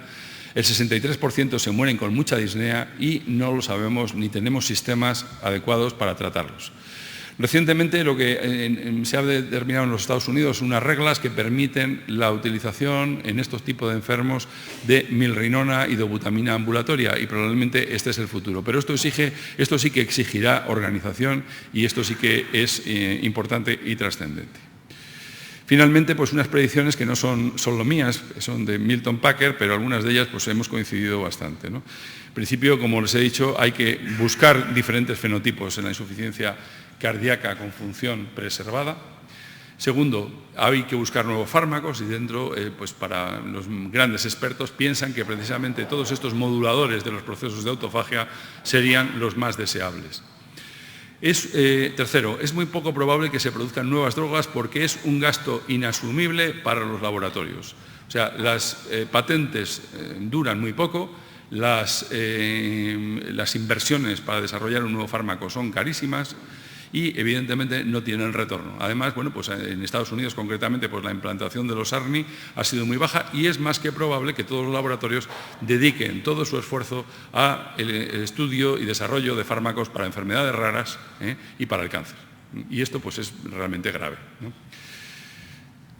El 63% se mueren con mucha disnea y no lo sabemos ni tenemos sistemas adecuados para tratarlos. Recientemente lo que se ha determinado en los Estados Unidos unas reglas que permiten la utilización en estos tipos de enfermos de milrinona y dobutamina ambulatoria y probablemente este es el futuro. Pero esto sí que exigirá organización y esto sí que es importante y trascendente. Finalmente, pues unas predicciones que no son solo mías, son de Milton Packer, pero algunas de ellas pues hemos coincidido bastante, ¿no? En principio, como les he dicho, hay que buscar diferentes fenotipos en la insuficiencia cardíaca con función preservada. Segundo, hay que buscar nuevos fármacos y dentro, pues para los grandes expertos, piensan que precisamente todos estos moduladores de los procesos de autofagia serían los más deseables. Tercero, es muy poco probable que se produzcan nuevas drogas porque es un gasto inasumible para los laboratorios. O sea, las patentes duran muy poco, las inversiones para desarrollar un nuevo fármaco son carísimas y evidentemente no tienen retorno. Además, bueno, pues en Estados Unidos concretamente pues la implantación de los ARNI ha sido muy baja y es más que probable que todos los laboratorios dediquen todo su esfuerzo al estudio y desarrollo de fármacos para enfermedades raras y para el cáncer. Y esto pues es realmente grave, ¿no?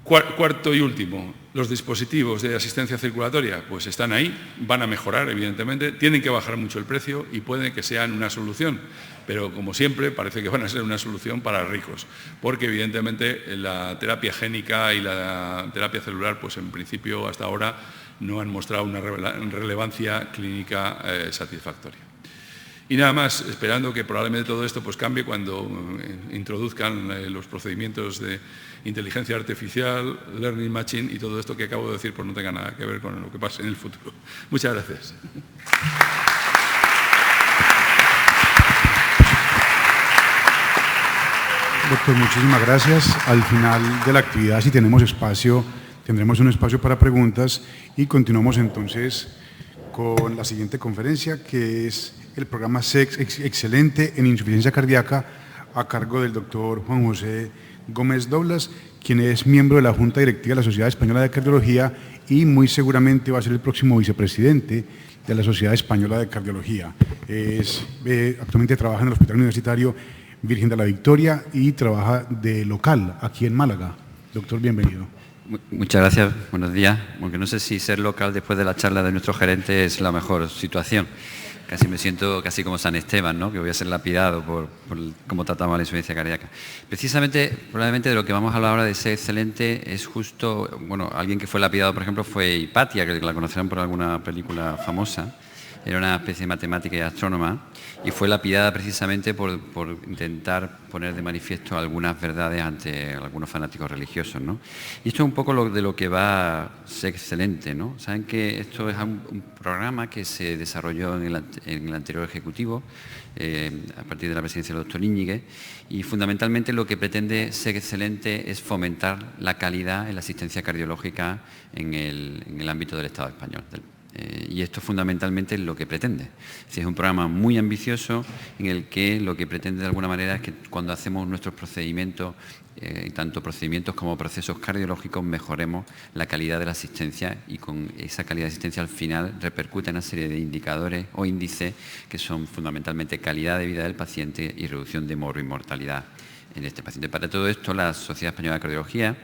Cuarto y último, los dispositivos de asistencia circulatoria pues están ahí, van a mejorar evidentemente, tienen que bajar mucho el precio y puede que sean una solución, pero como siempre parece que van a ser una solución para ricos, porque evidentemente la terapia génica y la terapia celular pues en principio hasta ahora no han mostrado una relevancia clínica satisfactoria. Y nada más, esperando que probablemente todo esto pues cambie cuando introduzcan los procedimientos de inteligencia artificial, learning machine y todo esto que acabo de decir pues no tenga nada que ver con lo que pase en el futuro. Muchas gracias. Doctor, muchísimas gracias. Al final de la actividad, si tenemos espacio, tendremos un espacio para preguntas y continuamos entonces con la siguiente conferencia, que es el programa SEC Excelente en Insuficiencia Cardíaca, a cargo del doctor Juan José Gómez Doblas, quien es miembro de la Junta Directiva de la Sociedad Española de Cardiología y muy seguramente va a ser el próximo vicepresidente de la Sociedad Española de Cardiología. Actualmente trabaja en el Hospital Universitario Virgen de la Victoria y trabaja de local aquí en Málaga. Doctor, bienvenido. Muchas gracias, buenos días. Aunque no sé si ser local después de la charla de nuestro gerente es la mejor situación. Casi me siento casi como San Esteban, ¿no? Que voy a ser lapidado por cómo tratamos la insuficiencia cardíaca. Precisamente, probablemente de lo que vamos a hablar ahora de ser excelente es justo, bueno, alguien que fue lapidado, por ejemplo, fue Hipatia, que la conocerán por alguna película famosa. Era una especie de matemática y astrónoma y fue lapidada precisamente por intentar poner de manifiesto algunas verdades ante algunos fanáticos religiosos, ¿no? Y esto es un poco de lo que va a ser excelente, ¿no? Saben que esto es un programa que se desarrolló en el anterior ejecutivo a partir de la presidencia del doctor Íñiguez y fundamentalmente lo que pretende ser excelente es fomentar la calidad en la asistencia cardiológica en el ámbito del Estado español. Y esto fundamentalmente es lo que pretende. Es un programa muy ambicioso en el que lo que pretende de alguna manera es que cuando hacemos nuestros procedimientos, tanto procedimientos como procesos cardiológicos, mejoremos la calidad de la asistencia y con esa calidad de asistencia al final repercute en una serie de indicadores o índices que son fundamentalmente calidad de vida del paciente y reducción de mortalidad en este paciente. Para todo esto, la Sociedad Española de Cardiología,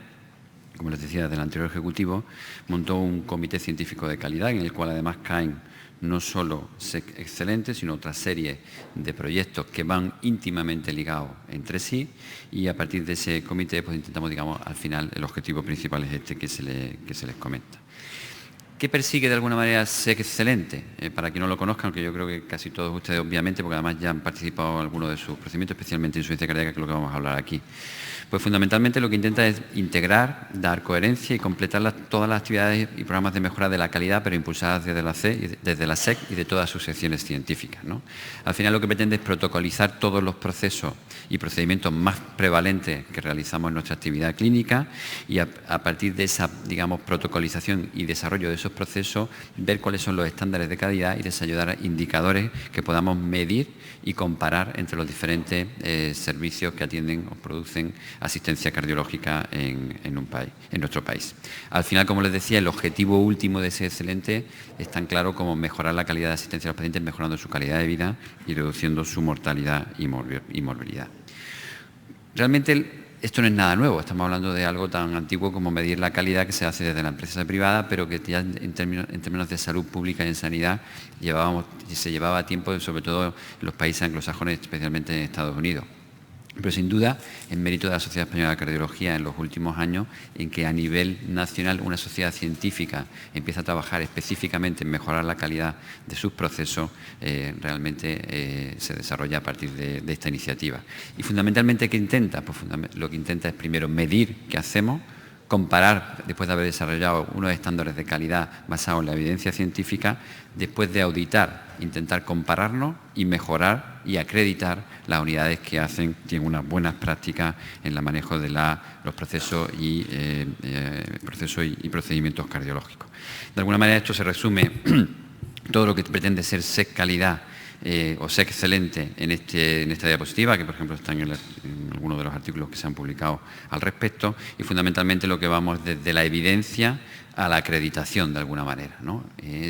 como les decía, del anterior ejecutivo, montó un comité científico de calidad en el cual además caen no solo SEC Excelente, sino otra serie de proyectos que van íntimamente ligados entre sí y a partir de ese comité pues intentamos, digamos, al final el objetivo principal es este que se les comenta. ¿Qué persigue de alguna manera SEC Excelente? Para quien no lo conozca, aunque yo creo que casi todos ustedes obviamente, porque además ya han participado en algunos de sus procedimientos, especialmente en insuficiencia cardíaca, que es lo que vamos a hablar aquí. Pues fundamentalmente lo que intenta es integrar, dar coherencia y completar todas las actividades y programas de mejora de la calidad, pero impulsadas desde la SEC y de todas sus secciones científicas, ¿no? Al final lo que pretende es protocolizar todos los procesos y procedimientos más prevalentes que realizamos en nuestra actividad clínica y a partir de esa, digamos, protocolización y desarrollo de esos procesos, ver cuáles son los estándares de calidad y desarrollar indicadores que podamos medir y comparar entre los diferentes servicios que atienden o producen asistencia cardiológica en nuestro país. Al final, como les decía, el objetivo último de ser excelente es tan claro como mejorar la calidad de asistencia a los pacientes, mejorando su calidad de vida y reduciendo su mortalidad y morbilidad. Realmente esto no es nada nuevo, estamos hablando de algo tan antiguo como medir la calidad que se hace desde la empresa privada, pero que ya en términos de salud pública y en sanidad se llevaba tiempo, sobre todo en los países anglosajones, especialmente en Estados Unidos. Pero sin duda, en mérito de la Sociedad Española de Cardiología en los últimos años, en que a nivel nacional una sociedad científica empieza a trabajar específicamente en mejorar la calidad de sus procesos, realmente se desarrolla a partir de esta iniciativa. Y fundamentalmente, ¿qué intenta? Pues lo que intenta es primero medir qué hacemos, comparar, después de haber desarrollado unos estándares de calidad basados en la evidencia científica, después de auditar, intentar compararnos y mejorar y acreditar las unidades que tienen unas buenas prácticas en el manejo de los procesos y procedimientos cardiológicos. De alguna manera esto se resume todo lo que pretende ser SEC calidad o SEC excelente en esta diapositiva, que por ejemplo están en algunos de los artículos que se han publicado al respecto, y fundamentalmente lo que vamos desde la evidencia a la acreditación de alguna manera, ¿no?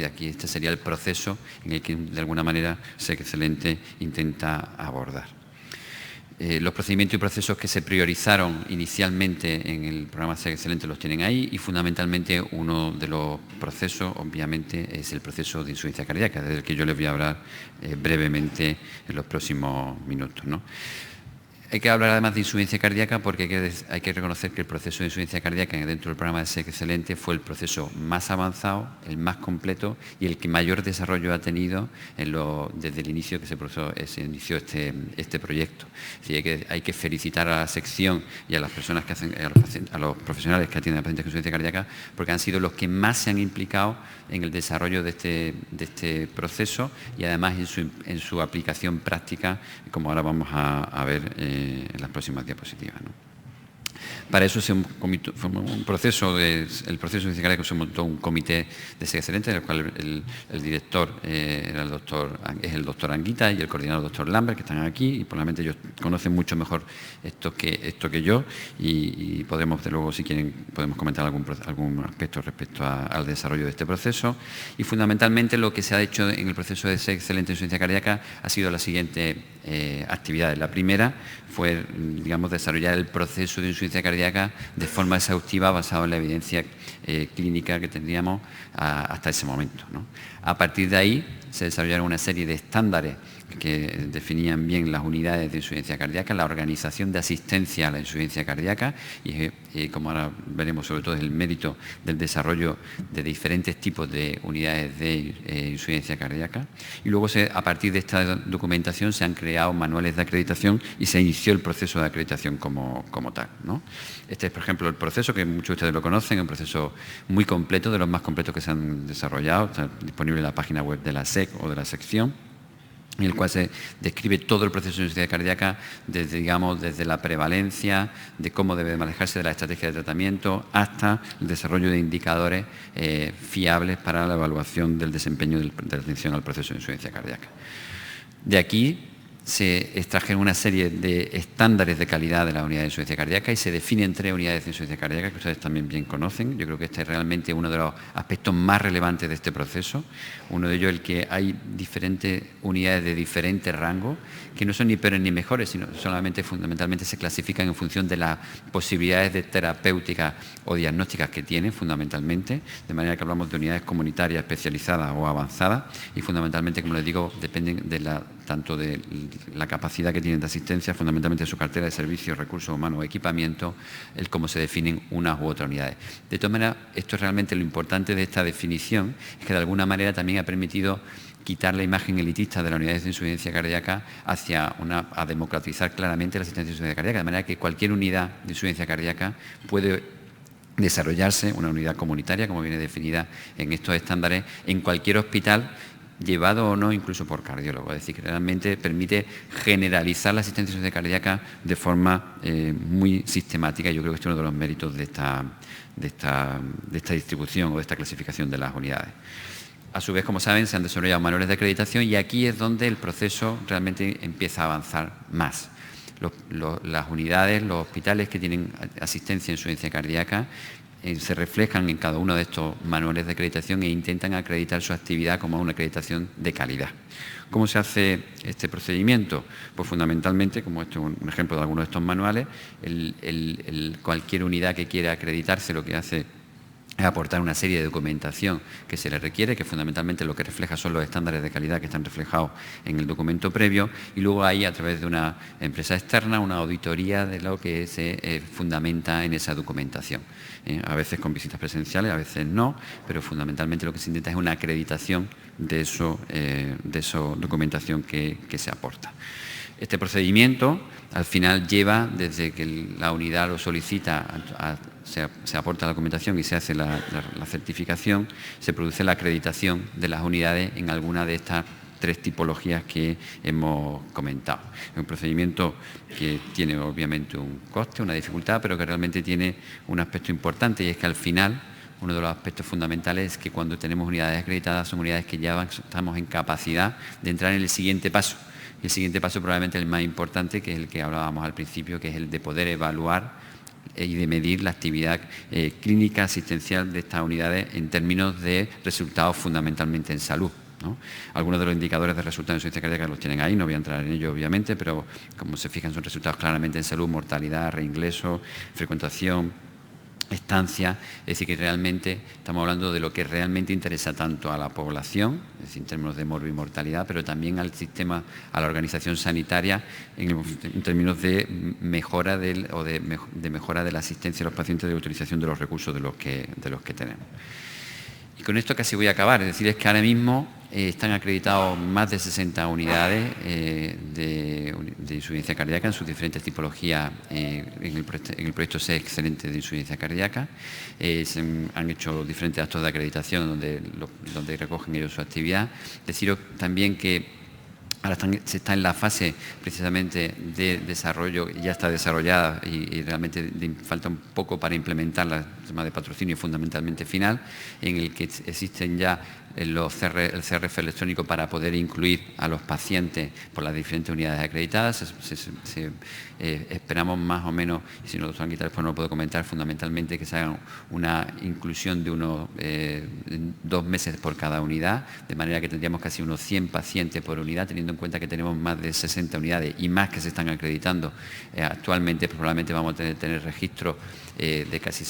Aquí este sería el proceso en el que de alguna manera SEC excelente intenta abordar. Los procedimientos y procesos que se priorizaron inicialmente en el programa SEC Excelente los tienen ahí y fundamentalmente uno de los procesos obviamente es el proceso de insuficiencia cardíaca, del que yo les voy a hablar brevemente en los próximos minutos, ¿no? Hay que hablar además de insuficiencia cardíaca porque hay que reconocer que el proceso de insuficiencia cardíaca dentro del programa de SEC Excelente fue el proceso más avanzado, el más completo y el que mayor desarrollo ha tenido desde el inicio que se inició este proyecto. Así que hay que felicitar a la sección y a las personas que hacen, a los profesionales que atienden a pacientes con insuficiencia cardíaca porque han sido los que más se han implicado en el desarrollo de este proceso y además en su aplicación práctica, como ahora vamos a ver en las próximas diapositivas, ¿no? Para eso el proceso de ciencia cardíaca se montó un comité de SEC excelente, en el cual el director es el doctor Anguita y el coordinador doctor Lambert, que están aquí, y probablemente ellos conocen mucho mejor esto que yo, y podremos, de luego, si quieren, podemos comentar algún aspecto respecto al desarrollo de este proceso. Y fundamentalmente lo que se ha hecho en el proceso de SEC excelente en ciencia cardíaca ha sido la siguiente actividades. La primera fue, digamos, desarrollar el proceso de insuficiencia cardíaca de forma exhaustiva basado en la evidencia clínica que tendríamos hasta ese momento, ¿no? A partir de ahí se desarrollaron una serie de estándares que definían bien las unidades de insuficiencia cardíaca, la organización de asistencia a la insuficiencia cardíaca y como ahora veremos, sobre todo, es el mérito del desarrollo de diferentes tipos de unidades de insuficiencia cardíaca. Y luego, a partir de esta documentación, se han creado manuales de acreditación y se inició el proceso de acreditación como tal, ¿no? Este es, por ejemplo, el proceso, que muchos de ustedes lo conocen, un proceso muy completo, de los más completos que se han desarrollado, está disponible en la página web de la SEC o de la sección, en el cual se describe todo el proceso de insuficiencia cardíaca desde la prevalencia, de cómo debe manejarse de la estrategia de tratamiento, hasta el desarrollo de indicadores fiables para la evaluación del desempeño de la atención al proceso de insuficiencia cardíaca. De aquí se extrajeron una serie de estándares de calidad de la unidad de insuficiencia cardíaca y se definen 3 unidades de insuficiencia cardíaca que ustedes también bien conocen. Yo creo que este es realmente uno de los aspectos más relevantes de este proceso. Uno de ellos, el que hay diferentes unidades de diferentes rangos, que no son ni peores ni mejores, sino solamente fundamentalmente se clasifican en función de las posibilidades de terapéuticas o diagnósticas que tienen, fundamentalmente, de manera que hablamos de unidades comunitarias especializadas o avanzadas y fundamentalmente, como les digo, dependen tanto de la capacidad que tienen de asistencia, fundamentalmente de su cartera de servicios, recursos humanos o equipamiento, el cómo se definen unas u otras unidades. De todas maneras, esto es realmente lo importante de esta definición, es que de alguna manera también ha permitido quitar la imagen elitista de la unidad de insuficiencia cardíaca a democratizar claramente la asistencia de insuficiencia cardíaca, de manera que cualquier unidad de insuficiencia cardíaca puede desarrollarse, una unidad comunitaria, como viene definida en estos estándares, en cualquier hospital, llevado o no incluso por cardiólogo. Es decir, que realmente permite generalizar la asistencia de insuficiencia cardíaca de forma muy sistemática, y yo creo que este es uno de los méritos de esta distribución o de esta clasificación de las unidades. A su vez, como saben, se han desarrollado manuales de acreditación y aquí es donde el proceso realmente empieza a avanzar más. Las unidades, los hospitales que tienen asistencia en insuficiencia cardíaca se reflejan en cada uno de estos manuales de acreditación e intentan acreditar su actividad como una acreditación de calidad. ¿Cómo se hace este procedimiento? Pues fundamentalmente, como esto es un ejemplo de algunos de estos manuales, cualquier unidad que quiera acreditarse lo que hace es aportar una serie de documentación que se le requiere, que fundamentalmente lo que refleja son los estándares de calidad que están reflejados en el documento previo, y luego hay, a través de una empresa externa, una auditoría de lo que se fundamenta en esa documentación. A veces con visitas presenciales, a veces no, pero fundamentalmente lo que se intenta es una acreditación de esa documentación que se aporta. Este procedimiento, al final, lleva, desde que la unidad lo solicita, se aporta la documentación y se hace la certificación, se produce la acreditación de las unidades en alguna de estas 3 tipologías que hemos comentado. Es un procedimiento que tiene, obviamente, un coste, una dificultad, pero que realmente tiene un aspecto importante, y es que al final uno de los aspectos fundamentales es que cuando tenemos unidades acreditadas son unidades que ya estamos en capacidad de entrar en el siguiente paso. El siguiente paso, probablemente el más importante, que es el que hablábamos al principio, que es el de poder evaluar y de medir la actividad clínica asistencial de estas unidades en términos de resultados fundamentalmente en salud, ¿no? Algunos de los indicadores de resultados en insuficiencia cardíaca los tienen ahí, no voy a entrar en ello obviamente, pero como se fijan son resultados claramente en salud: mortalidad, reingreso, frecuentación, estancia. Es decir, que realmente estamos hablando de lo que realmente interesa tanto a la población, es decir, en términos de morbi-mortalidad, pero también al sistema, a la organización sanitaria, en términos de mejora de mejora de la asistencia a los pacientes, de utilización de los recursos de los que tenemos. Y con esto casi voy a acabar, es decir, es que ahora mismo están acreditados más de 60 unidades de insuficiencia cardíaca en sus diferentes tipologías en el proyecto SEC excelente de insuficiencia cardíaca. Se han hecho diferentes actos de acreditación donde recogen ellos su actividad. Deciros también que Ahora se está en la fase precisamente de desarrollo, ya está desarrollada y realmente falta un poco para implementar el sistema de patrocinio fundamentalmente final, en el que existen ya el CRF electrónico para poder incluir a los pacientes por las diferentes unidades acreditadas. Esperamos más o menos, y si no, el doctor Anguita después no lo puedo comentar, fundamentalmente que se haga una inclusión de unos 2 meses por cada unidad, de manera que tendríamos casi unos 100 pacientes por unidad, teniendo en cuenta que tenemos más de 60 unidades y más que se están acreditando. Actualmente probablemente vamos a tener registro de casi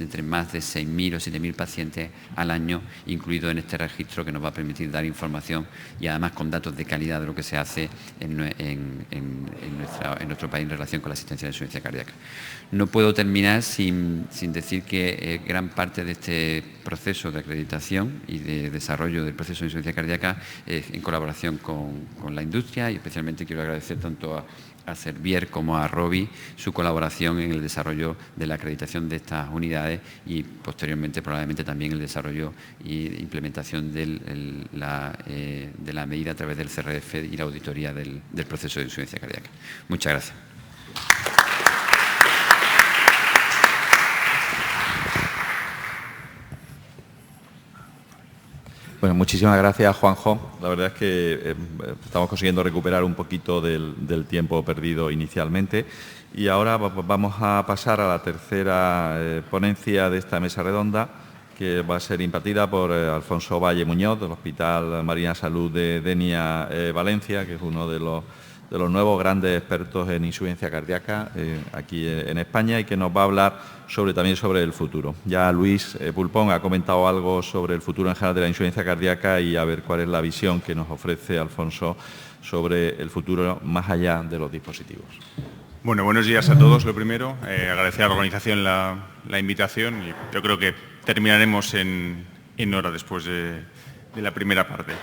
entre más de 6.000 o 7.000 pacientes al año, incluido en este registro que nos va a permitir dar información y además con datos de calidad de lo que se hace en nuestro país en relación con la asistencia de insuficiencia cardíaca. No puedo terminar sin decir que gran parte de este proceso de acreditación y de desarrollo del proceso de insuficiencia cardíaca es en colaboración con la industria, y especialmente quiero agradecer tanto a Servier como a Rovi su colaboración en el desarrollo de la acreditación de estas unidades y posteriormente probablemente también el desarrollo e implementación de la medida a través del CRF y la auditoría del proceso de insuficiencia cardíaca. Muchas gracias. Bueno, muchísimas gracias, Juanjo. La verdad es que estamos consiguiendo recuperar un poquito del tiempo perdido inicialmente. Y ahora vamos a pasar a la tercera ponencia de esta mesa redonda, que va a ser impartida por Alfonso Valle Muñoz, del Hospital Marina Salud de Denia, Valencia, que es uno de los nuevos grandes expertos en insuficiencia cardíaca aquí en España, y que nos va a hablar también sobre el futuro. Ya Luis Pulpón ha comentado algo sobre el futuro en general de la insuficiencia cardíaca, y a ver cuál es la visión que nos ofrece Alfonso sobre el futuro más allá de los dispositivos. Bueno, buenos días a todos. Lo primero, agradecer a la organización la invitación, y yo creo que terminaremos en hora después de la primera parte.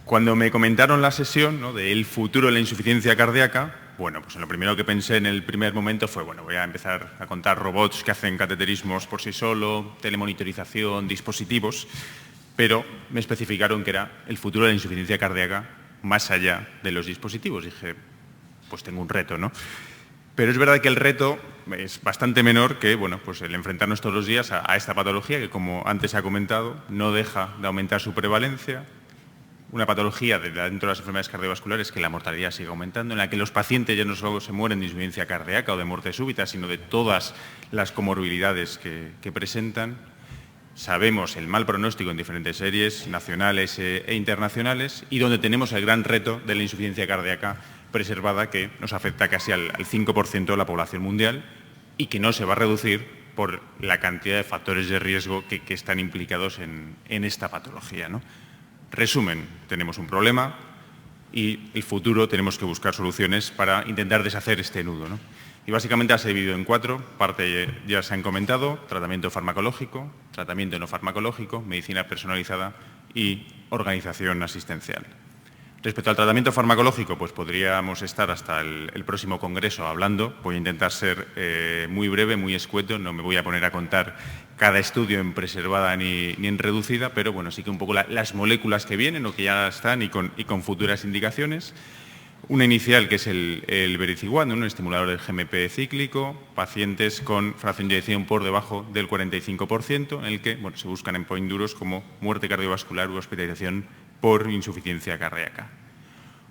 Cuando me comentaron la sesión, ¿no?, del futuro de la insuficiencia cardíaca, bueno, pues lo primero que pensé en el primer momento fue, bueno, voy a empezar a contar robots que hacen cateterismos por sí solo, telemonitorización, dispositivos, pero me especificaron que era el futuro de la insuficiencia cardíaca más allá de los dispositivos. Dije, pues tengo un reto, ¿no? Pero es verdad que el reto es bastante menor que, bueno, pues el enfrentarnos todos los días a esta patología que, como antes se ha comentado, no deja de aumentar su prevalencia. Una patología dentro de las enfermedades cardiovasculares que la mortalidad sigue aumentando, en la que los pacientes ya no solo se mueren de insuficiencia cardíaca o de muerte súbita, sino de todas las comorbilidades que presentan. Sabemos el mal pronóstico en diferentes series nacionales e internacionales, y donde tenemos el gran reto de la insuficiencia cardíaca preservada, que nos afecta casi al 5% de la población mundial y que no se va a reducir por la cantidad de factores de riesgo que están implicados en esta patología, ¿no? Resumen, tenemos un problema y el futuro tenemos que buscar soluciones para intentar deshacer este nudo, ¿no? Y básicamente se ha dividido en 4, parte ya se han comentado: tratamiento farmacológico, tratamiento no farmacológico, medicina personalizada y organización asistencial. Respecto al tratamiento farmacológico, pues podríamos estar hasta el próximo congreso hablando. Voy a intentar ser muy breve, muy escueto, no me voy a poner a contar cada estudio en preservada ni en reducida, pero bueno, sí que un poco las moléculas que vienen o que ya están y con futuras indicaciones. Una inicial, que es el vericiguat, ¿no?, un estimulador del GMP cíclico, pacientes con fracción de eyección por debajo del 45%, en el que, bueno, se buscan endpoints duros como muerte cardiovascular u hospitalización por insuficiencia cardíaca.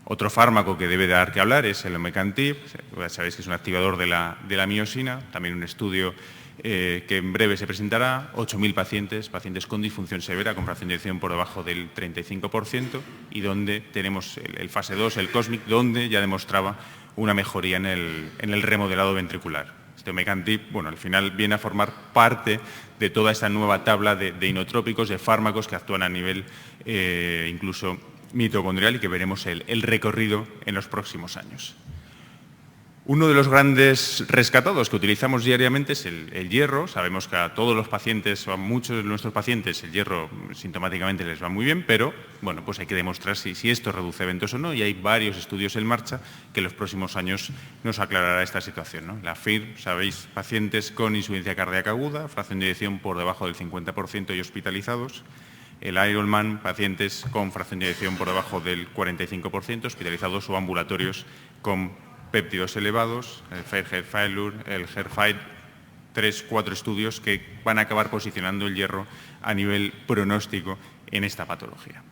Otro fármaco que debe dar que hablar es el omecamtiv. Ya sabéis que es un activador de la miosina, también un estudio que en breve se presentará. 8.000 pacientes con disfunción severa, con fracción de eyección por debajo del 35%, y donde tenemos el fase 2, el COSMIC, donde ya demostraba una mejoría en el remodelado ventricular. Este omecamtiv, bueno, al final viene a formar parte de toda esta nueva tabla de inotrópicos, de fármacos que actúan a nivel incluso mitocondrial, y que veremos el recorrido en los próximos años. Uno de los grandes rescatados que utilizamos diariamente es el hierro. Sabemos que a todos los pacientes, o a muchos de nuestros pacientes, el hierro sintomáticamente les va muy bien, pero bueno, pues hay que demostrar si esto reduce eventos o no, y hay varios estudios en marcha que en los próximos años nos aclarará esta situación, ¿no? La FIR, sabéis, pacientes con insuficiencia cardíaca aguda, fracción de eyección por debajo del 50% y hospitalizados. el Ironman, pacientes con fracción de eyección por debajo del 45%, hospitalizados o ambulatorios con péptidos elevados, el Fairhead Failure, el HERFIGHT, 3-4 estudios que van a acabar posicionando el hierro a nivel pronóstico en esta patología.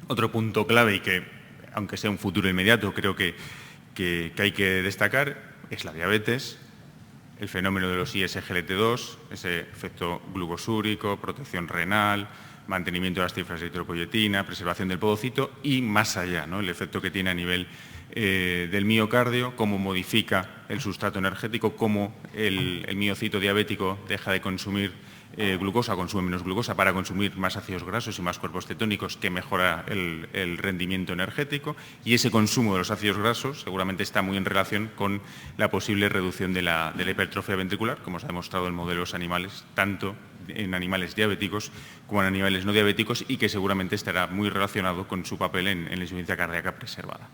Otro punto clave y que, aunque sea un futuro inmediato, creo que hay que destacar es la diabetes, el fenómeno de los ISGLT2, ese efecto glucosúrico, protección renal, mantenimiento de las cifras de eritropoyetina, preservación del podocito y más allá, ¿no? El efecto que tiene a nivel del miocardio, cómo modifica el sustrato energético, cómo el miocito diabético deja de consumir glucosa, consume menos glucosa para consumir más ácidos grasos y más cuerpos cetónicos, que mejora el rendimiento energético, y ese consumo de los ácidos grasos seguramente está muy en relación con la posible reducción de la hipertrofia ventricular, como se ha demostrado en modelos animales, tanto en animales diabéticos como en animales no diabéticos, y que seguramente estará muy relacionado con su papel en la insuficiencia cardíaca preservada.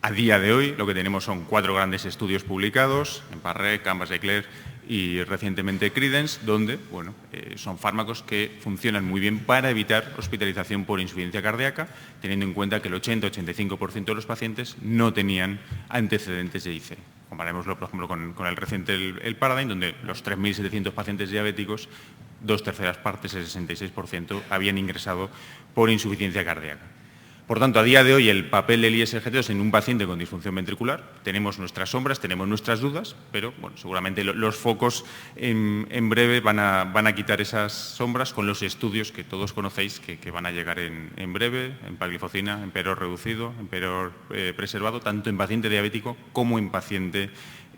A día de hoy lo que tenemos son 4 grandes estudios publicados en Parré, Canvas de Claire y recientemente Credence, donde son fármacos que funcionan muy bien para evitar hospitalización por insuficiencia cardíaca, teniendo en cuenta que el 80-85% de los pacientes no tenían antecedentes de IC. Comparémoslo, por ejemplo, con el reciente el Paradigm, donde los 3.700 pacientes diabéticos, 2/3 partes, el 66%, habían ingresado por insuficiencia cardíaca. Por tanto, a día de hoy, el papel del ISGLT2 en un paciente con disfunción ventricular, tenemos nuestras sombras, tenemos nuestras dudas, pero seguramente los focos en breve van a quitar esas sombras con los estudios que todos conocéis que van a llegar en breve, en pagliflozina, en PEROR reducido, en PEROR preservado, tanto en paciente diabético como en paciente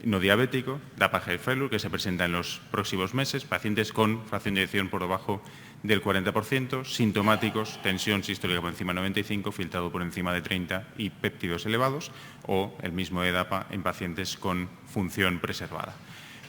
no diabético, DAPA-HERFIGHT Failure, que se presenta en los próximos meses, pacientes con fracción de eyección por debajo del 40%, sintomáticos, tensión sistólica por encima de 95, filtrado por encima de 30 y péptidos elevados, o el mismo EDAPA en pacientes con función preservada.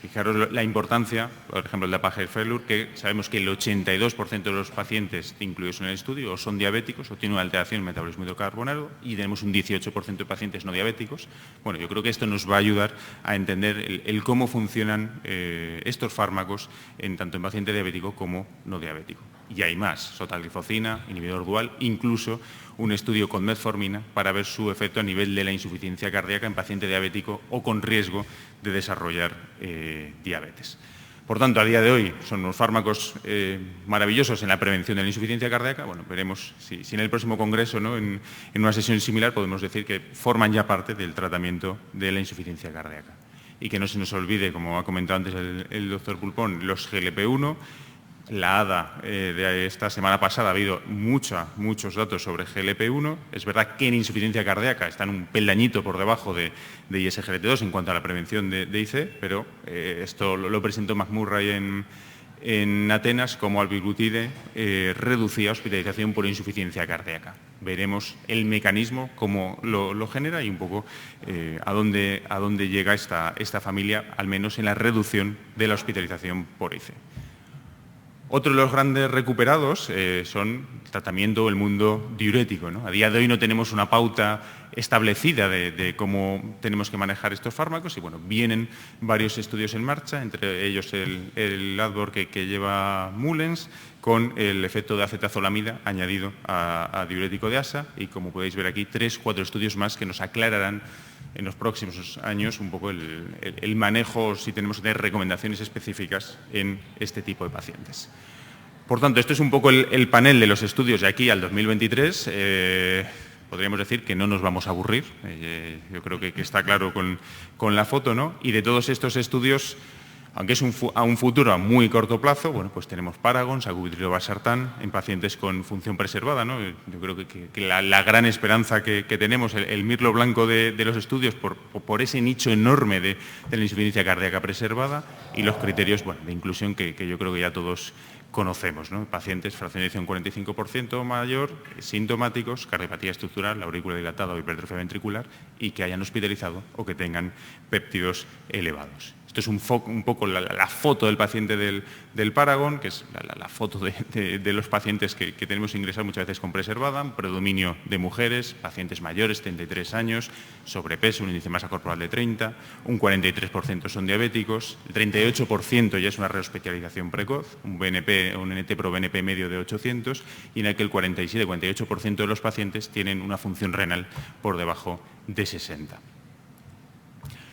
Fijaros la importancia, por ejemplo, el DAPA-HERFIGHT Failure, que sabemos que el 82% de los pacientes incluidos en el estudio o son diabéticos o tienen una alteración en el metabolismo hidrocarbonato, y tenemos un 18% de pacientes no diabéticos. Bueno, yo creo que esto nos va a ayudar a entender el cómo funcionan estos fármacos tanto en paciente diabético como no diabético. Y hay más, sotagliflozina, inhibidor dual, incluso un estudio con metformina para ver su efecto a nivel de la insuficiencia cardíaca en paciente diabético o con riesgo de desarrollar diabetes. Por tanto, a día de hoy son unos fármacos maravillosos en la prevención de la insuficiencia cardíaca. Bueno, veremos si en el próximo congreso, ¿no? en una sesión similar, podemos decir que forman ya parte del tratamiento de la insuficiencia cardíaca. Y que no se nos olvide, como ha comentado antes el doctor Pulpón, los GLP-1, la ADA de esta semana pasada ha habido muchos datos sobre GLP-1. Es verdad que en insuficiencia cardíaca están un peldañito por debajo de ISGLT2 en cuanto a la prevención de IC, pero esto lo presentó McMurray en Atenas, como albiglutide reducía hospitalización por insuficiencia cardíaca. Veremos el mecanismo, cómo lo genera y un poco a dónde llega esta familia, al menos en la reducción de la hospitalización por IC. Otro de los grandes recuperados son el tratamiento, el mundo diurético, ¿no? A día de hoy no tenemos una pauta establecida de cómo tenemos que manejar estos fármacos y vienen varios estudios en marcha, entre ellos el ADVOR que lleva Mullens, con el efecto de acetazolamida añadido a diurético de ASA, y como podéis ver aquí, 3-4 estudios más que nos aclararán en los próximos años un poco el manejo, si tenemos que tener recomendaciones específicas en este tipo de pacientes. Por tanto, esto es un poco el panel de los estudios de aquí al 2023. Podríamos decir que no nos vamos a aburrir. Yo creo que está claro con la foto, ¿no? Y de todos estos estudios, aunque es a un futuro a muy corto plazo, pues tenemos Paragon, sacubitril valsartán en pacientes con función preservada, ¿no? Yo creo que la gran esperanza que tenemos, el mirlo blanco de los estudios por ese nicho enorme de la insuficiencia cardíaca preservada, y los criterios de inclusión que yo creo que ya todos conocemos, ¿no? Pacientes, fracción de eyección 45% mayor, sintomáticos, cardiopatía estructural, la aurícula dilatada o hipertrofia ventricular, y que hayan hospitalizado o que tengan péptidos elevados. Esto es un poco la foto del paciente del Paragon, que es la foto de los pacientes que tenemos que ingresar muchas veces con preservada, predominio de mujeres, pacientes mayores, 33 años, sobrepeso, un índice de masa corporal de 30, un 43% son diabéticos, el 38% ya es una rehospitalización precoz, un NT-proBNP medio de 800, y en el que el 47-48% de los pacientes tienen una función renal por debajo de 60.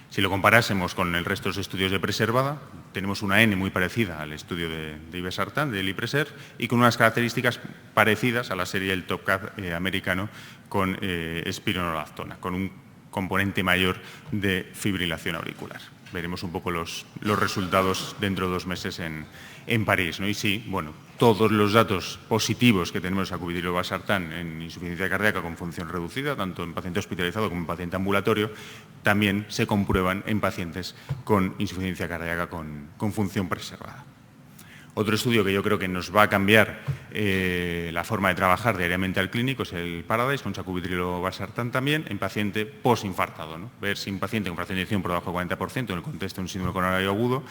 Si lo comparásemos con el resto de los estudios de preservada, tenemos una N muy parecida al estudio de irbesartán, del IPRESER, y con unas características parecidas a la serie del TopCat americano con espironolactona, con un componente mayor de fibrilación auricular. Veremos un poco los resultados dentro de 2 meses en París, ¿no? Y sí, bueno, todos los datos positivos que tenemos a sacubitril/valsartán en insuficiencia cardíaca con función reducida, tanto en paciente hospitalizado como en paciente ambulatorio, también se comprueban en pacientes con insuficiencia cardíaca con función preservada. Otro estudio que yo creo que nos va a cambiar la forma de trabajar diariamente al clínico es el Paradise, con sacubitril/valsartán también, en paciente posinfartado, ¿no? Ver si un paciente con fracción de eyección por debajo del 40% en el contexto de un síndrome coronario agudo,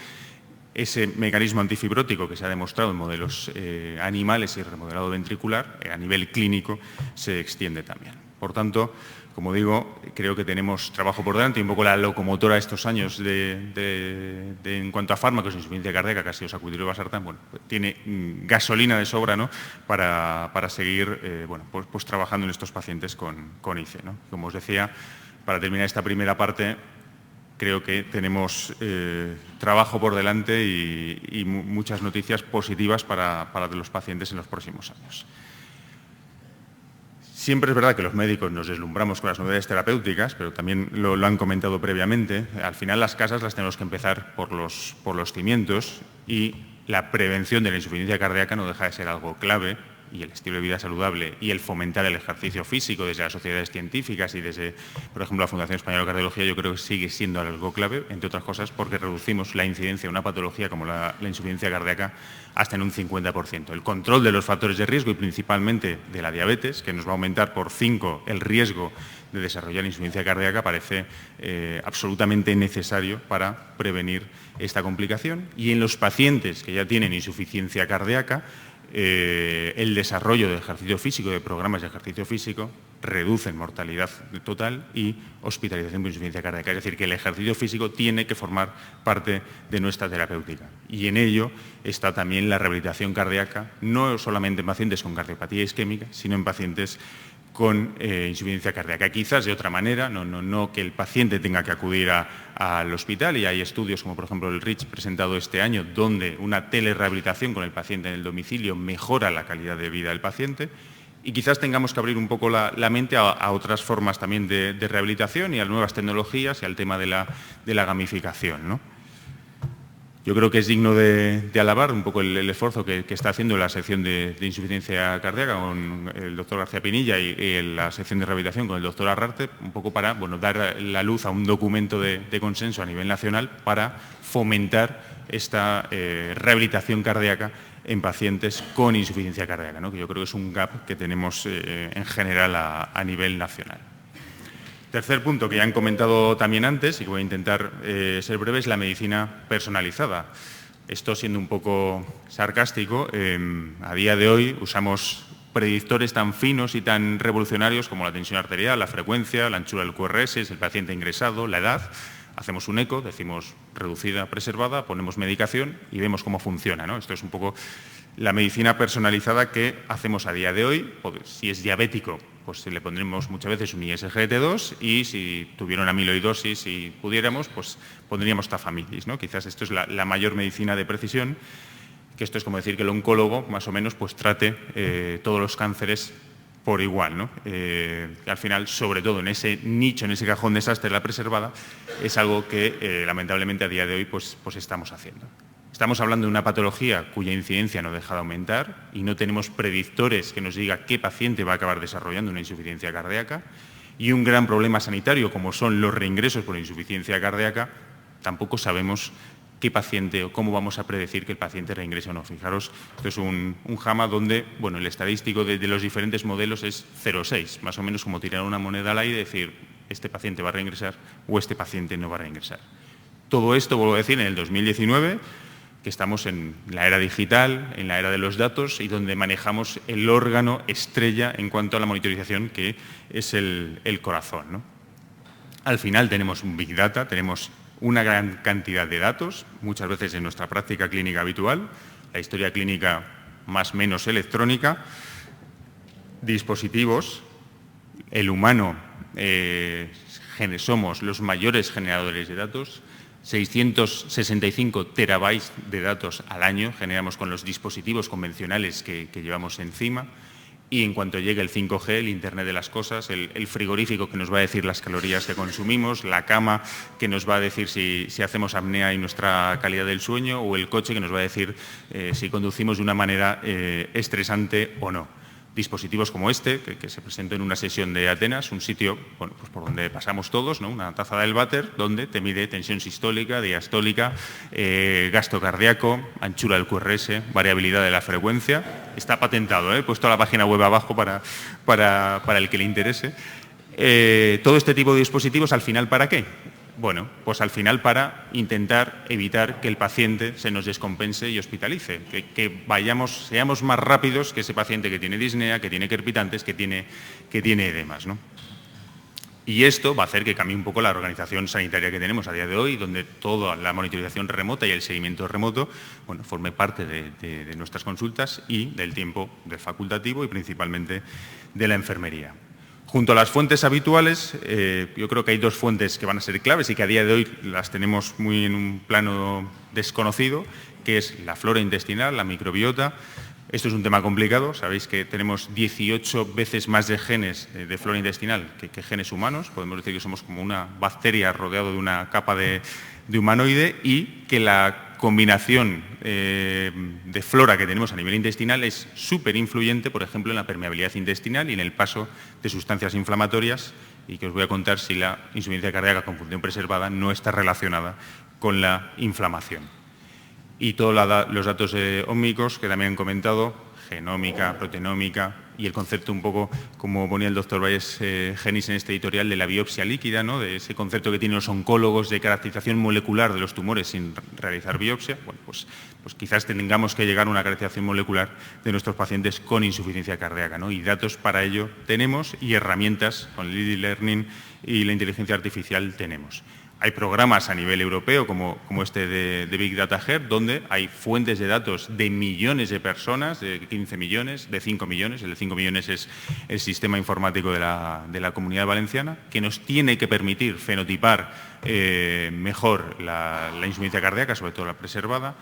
ese mecanismo antifibrótico que se ha demostrado en modelos animales y remodelado ventricular, a nivel clínico, se extiende también. Por tanto, como digo, creo que tenemos trabajo por delante y un poco la locomotora de estos años en cuanto a fármacos de insuficiencia cardíaca, que ha sido sacubitril/valsartán, bueno, tiene gasolina de sobra, ¿no?, para seguir pues trabajando en estos pacientes con ICE, ¿no? Como os decía, para terminar esta primera parte, creo que tenemos trabajo por delante y muchas noticias positivas para los pacientes en los próximos años. Siempre es verdad que los médicos nos deslumbramos con las novedades terapéuticas, pero también lo han comentado previamente. Al final las casas las tenemos que empezar por los cimientos, y la prevención de la insuficiencia cardíaca no deja de ser algo clave, y el estilo de vida saludable y el fomentar el ejercicio físico desde las sociedades científicas y desde, por ejemplo, la Fundación Española de Cardiología, yo creo que sigue siendo algo clave, entre otras cosas porque reducimos la incidencia de una patología como la insuficiencia cardíaca hasta en un 50%. El control de los factores de riesgo y principalmente de la diabetes, que nos va a aumentar por 5 el riesgo de desarrollar insuficiencia cardíaca, parece absolutamente necesario para prevenir esta complicación. Y en los pacientes que ya tienen insuficiencia cardíaca, el desarrollo de ejercicio físico, de programas de ejercicio físico, reducen mortalidad total y hospitalización por insuficiencia cardíaca. Es decir, que el ejercicio físico tiene que formar parte de nuestra terapéutica. Y en ello está también la rehabilitación cardíaca, no solamente en pacientes con cardiopatía isquémica, sino en pacientes con insuficiencia cardíaca. Quizás de otra manera, no que el paciente tenga que acudir al hospital, y hay estudios como por ejemplo el REACH presentado este año, donde una telerehabilitación con el paciente en el domicilio mejora la calidad de vida del paciente, y quizás tengamos que abrir un poco la mente a otras formas también de rehabilitación y a nuevas tecnologías y al tema de la gamificación, ¿no? Yo creo que es digno de alabar un poco el esfuerzo que está haciendo la sección de insuficiencia cardíaca con el doctor García Pinilla y la sección de rehabilitación con el doctor Arrarte, un poco para dar la luz a un documento de consenso a nivel nacional para fomentar esta rehabilitación cardíaca en pacientes con insuficiencia cardíaca, ¿no? Que yo creo que es un gap que tenemos en general a nivel nacional. Tercer punto, que ya han comentado también antes y que voy a intentar ser breve, es la medicina personalizada. Esto, siendo un poco sarcástico, a día de hoy usamos predictores tan finos y tan revolucionarios como la tensión arterial, la frecuencia, la anchura del QRS, el paciente ingresado, la edad. Hacemos un eco, decimos reducida, preservada, ponemos medicación y vemos cómo funciona, ¿no? Esto es un poco la medicina personalizada que hacemos a día de hoy. Si es diabético, pues le pondremos muchas veces un ISGLT2, y si tuviera una amiloidosis y pudiéramos, pues pondríamos tafamilis, ¿no? Quizás esto es la mayor medicina de precisión, que esto es como decir que el oncólogo más o menos pues trate todos los cánceres por igual, ¿no? Al final, sobre todo en ese nicho, en ese cajón desastre de la preservada, es algo que lamentablemente a día de hoy pues estamos haciendo. Estamos hablando de una patología cuya incidencia no deja de aumentar y no tenemos predictores que nos diga qué paciente va a acabar desarrollando una insuficiencia cardíaca, y un gran problema sanitario como son los reingresos por insuficiencia cardíaca, tampoco sabemos qué paciente o cómo vamos a predecir que el paciente reingrese o no. Fijaros, esto es un JAMA donde, bueno, el estadístico de los diferentes modelos es 0,6, más o menos como tirar una moneda al aire y decir, este paciente va a reingresar o este paciente no va a reingresar. Todo esto, vuelvo a decir, en el 2019, que estamos en la era digital, en la era de los datos y donde manejamos el órgano estrella en cuanto a la monitorización, que es el corazón, ¿no? Al final tenemos un Big Data, tenemos una gran cantidad de datos, muchas veces en nuestra práctica clínica habitual, la historia clínica más o menos electrónica, dispositivos, el humano, somos los mayores generadores de datos, 665 terabytes de datos al año generamos con los dispositivos convencionales que llevamos encima, y en cuanto llegue el 5G, el Internet de las cosas, el frigorífico que nos va a decir las calorías que consumimos, la cama que nos va a decir si hacemos apnea y nuestra calidad del sueño, o el coche que nos va a decir si conducimos de una manera estresante o no. Dispositivos como este, que se presentó en una sesión de Atenas, un sitio pues por donde pasamos todos, ¿no? Una taza del váter, donde te mide tensión sistólica, diastólica, gasto cardíaco, anchura del QRS, variabilidad de la frecuencia. Está patentado, he puesto la página web abajo para el que le interese. Todo este tipo de dispositivos, ¿al final para qué? Bueno, pues al final para intentar evitar que el paciente se nos descompense y hospitalice, que seamos más rápidos que ese paciente que tiene disnea, que tiene crepitancias, que tiene edemas, ¿no? Y esto va a hacer que cambie un poco la organización sanitaria que tenemos a día de hoy, donde toda la monitorización remota y el seguimiento remoto, bueno, forme parte de nuestras consultas y del tiempo del facultativo y principalmente de la enfermería. Junto a las fuentes habituales, yo creo que hay dos fuentes que van a ser claves y que a día de hoy las tenemos muy en un plano desconocido, que es la flora intestinal, la microbiota. Esto es un tema complicado, sabéis que tenemos 18 veces más de genes de flora intestinal que genes humanos, podemos decir que somos como una bacteria rodeado de una capa de humanoide, y que la combinación de flora que tenemos a nivel intestinal es súper influyente, por ejemplo, en la permeabilidad intestinal y en el paso de sustancias inflamatorias, y que os voy a contar si la insuficiencia cardíaca con función preservada no está relacionada con la inflamación. Y todos los datos ómicos que también han comentado, genómica, proteinómica, y el concepto un poco, como ponía el doctor Valles Genis en este editorial, de la biopsia líquida, ¿no? De ese concepto que tienen los oncólogos de caracterización molecular de los tumores sin realizar biopsia. Bueno, pues quizás tengamos que llegar a una caracterización molecular de nuestros pacientes con insuficiencia cardíaca, ¿no? Y datos para ello tenemos, y herramientas con el e-learning y la inteligencia artificial tenemos. Hay programas a nivel europeo, como este de Big Data Health, donde hay fuentes de datos de millones de personas, de 15 millones, de 5 millones. El de 5 millones es el sistema informático de la Comunidad Valenciana, que nos tiene que permitir fenotipar mejor la insuficiencia cardíaca, sobre todo la preservada,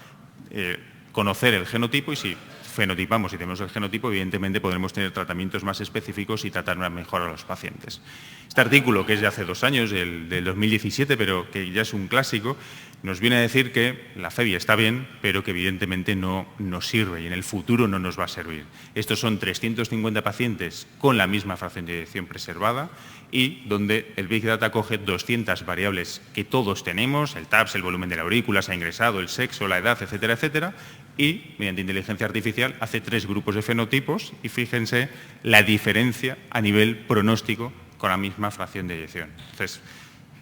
conocer el genotipo, y si fenotipamos y tenemos el genotipo, evidentemente podremos tener tratamientos más específicos y tratar mejor a los pacientes. Este artículo, que es de hace 2 años, del 2017, pero que ya es un clásico, nos viene a decir que la FEBI está bien, pero que evidentemente no nos sirve y en el futuro no nos va a servir. Estos son 350 pacientes con la misma fracción de eyección preservada, y donde el Big Data coge 200 variables que todos tenemos, el TAPS, el volumen de la aurícula, se ha ingresado, el sexo, la edad, etcétera, etcétera, y mediante inteligencia artificial hace 3 grupos de fenotipos, y fíjense la diferencia a nivel pronóstico con la misma fracción de eyección. Entonces,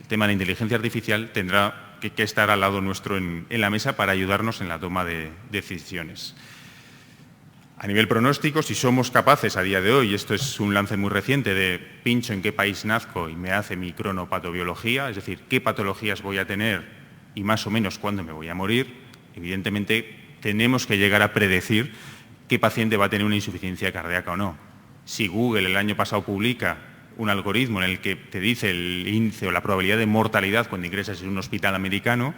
el tema de la inteligencia artificial tendrá que estar al lado nuestro en la mesa para ayudarnos en la toma de decisiones. A nivel pronóstico, si somos capaces a día de hoy, y esto es un lance muy reciente, de pincho en qué país nazco y me hace mi cronopatobiología, es decir, qué patologías voy a tener y más o menos cuándo me voy a morir, evidentemente tenemos que llegar a predecir qué paciente va a tener una insuficiencia cardíaca o no. Si Google el año pasado publica un algoritmo en el que te dice el índice o la probabilidad de mortalidad cuando ingresas en un hospital americano,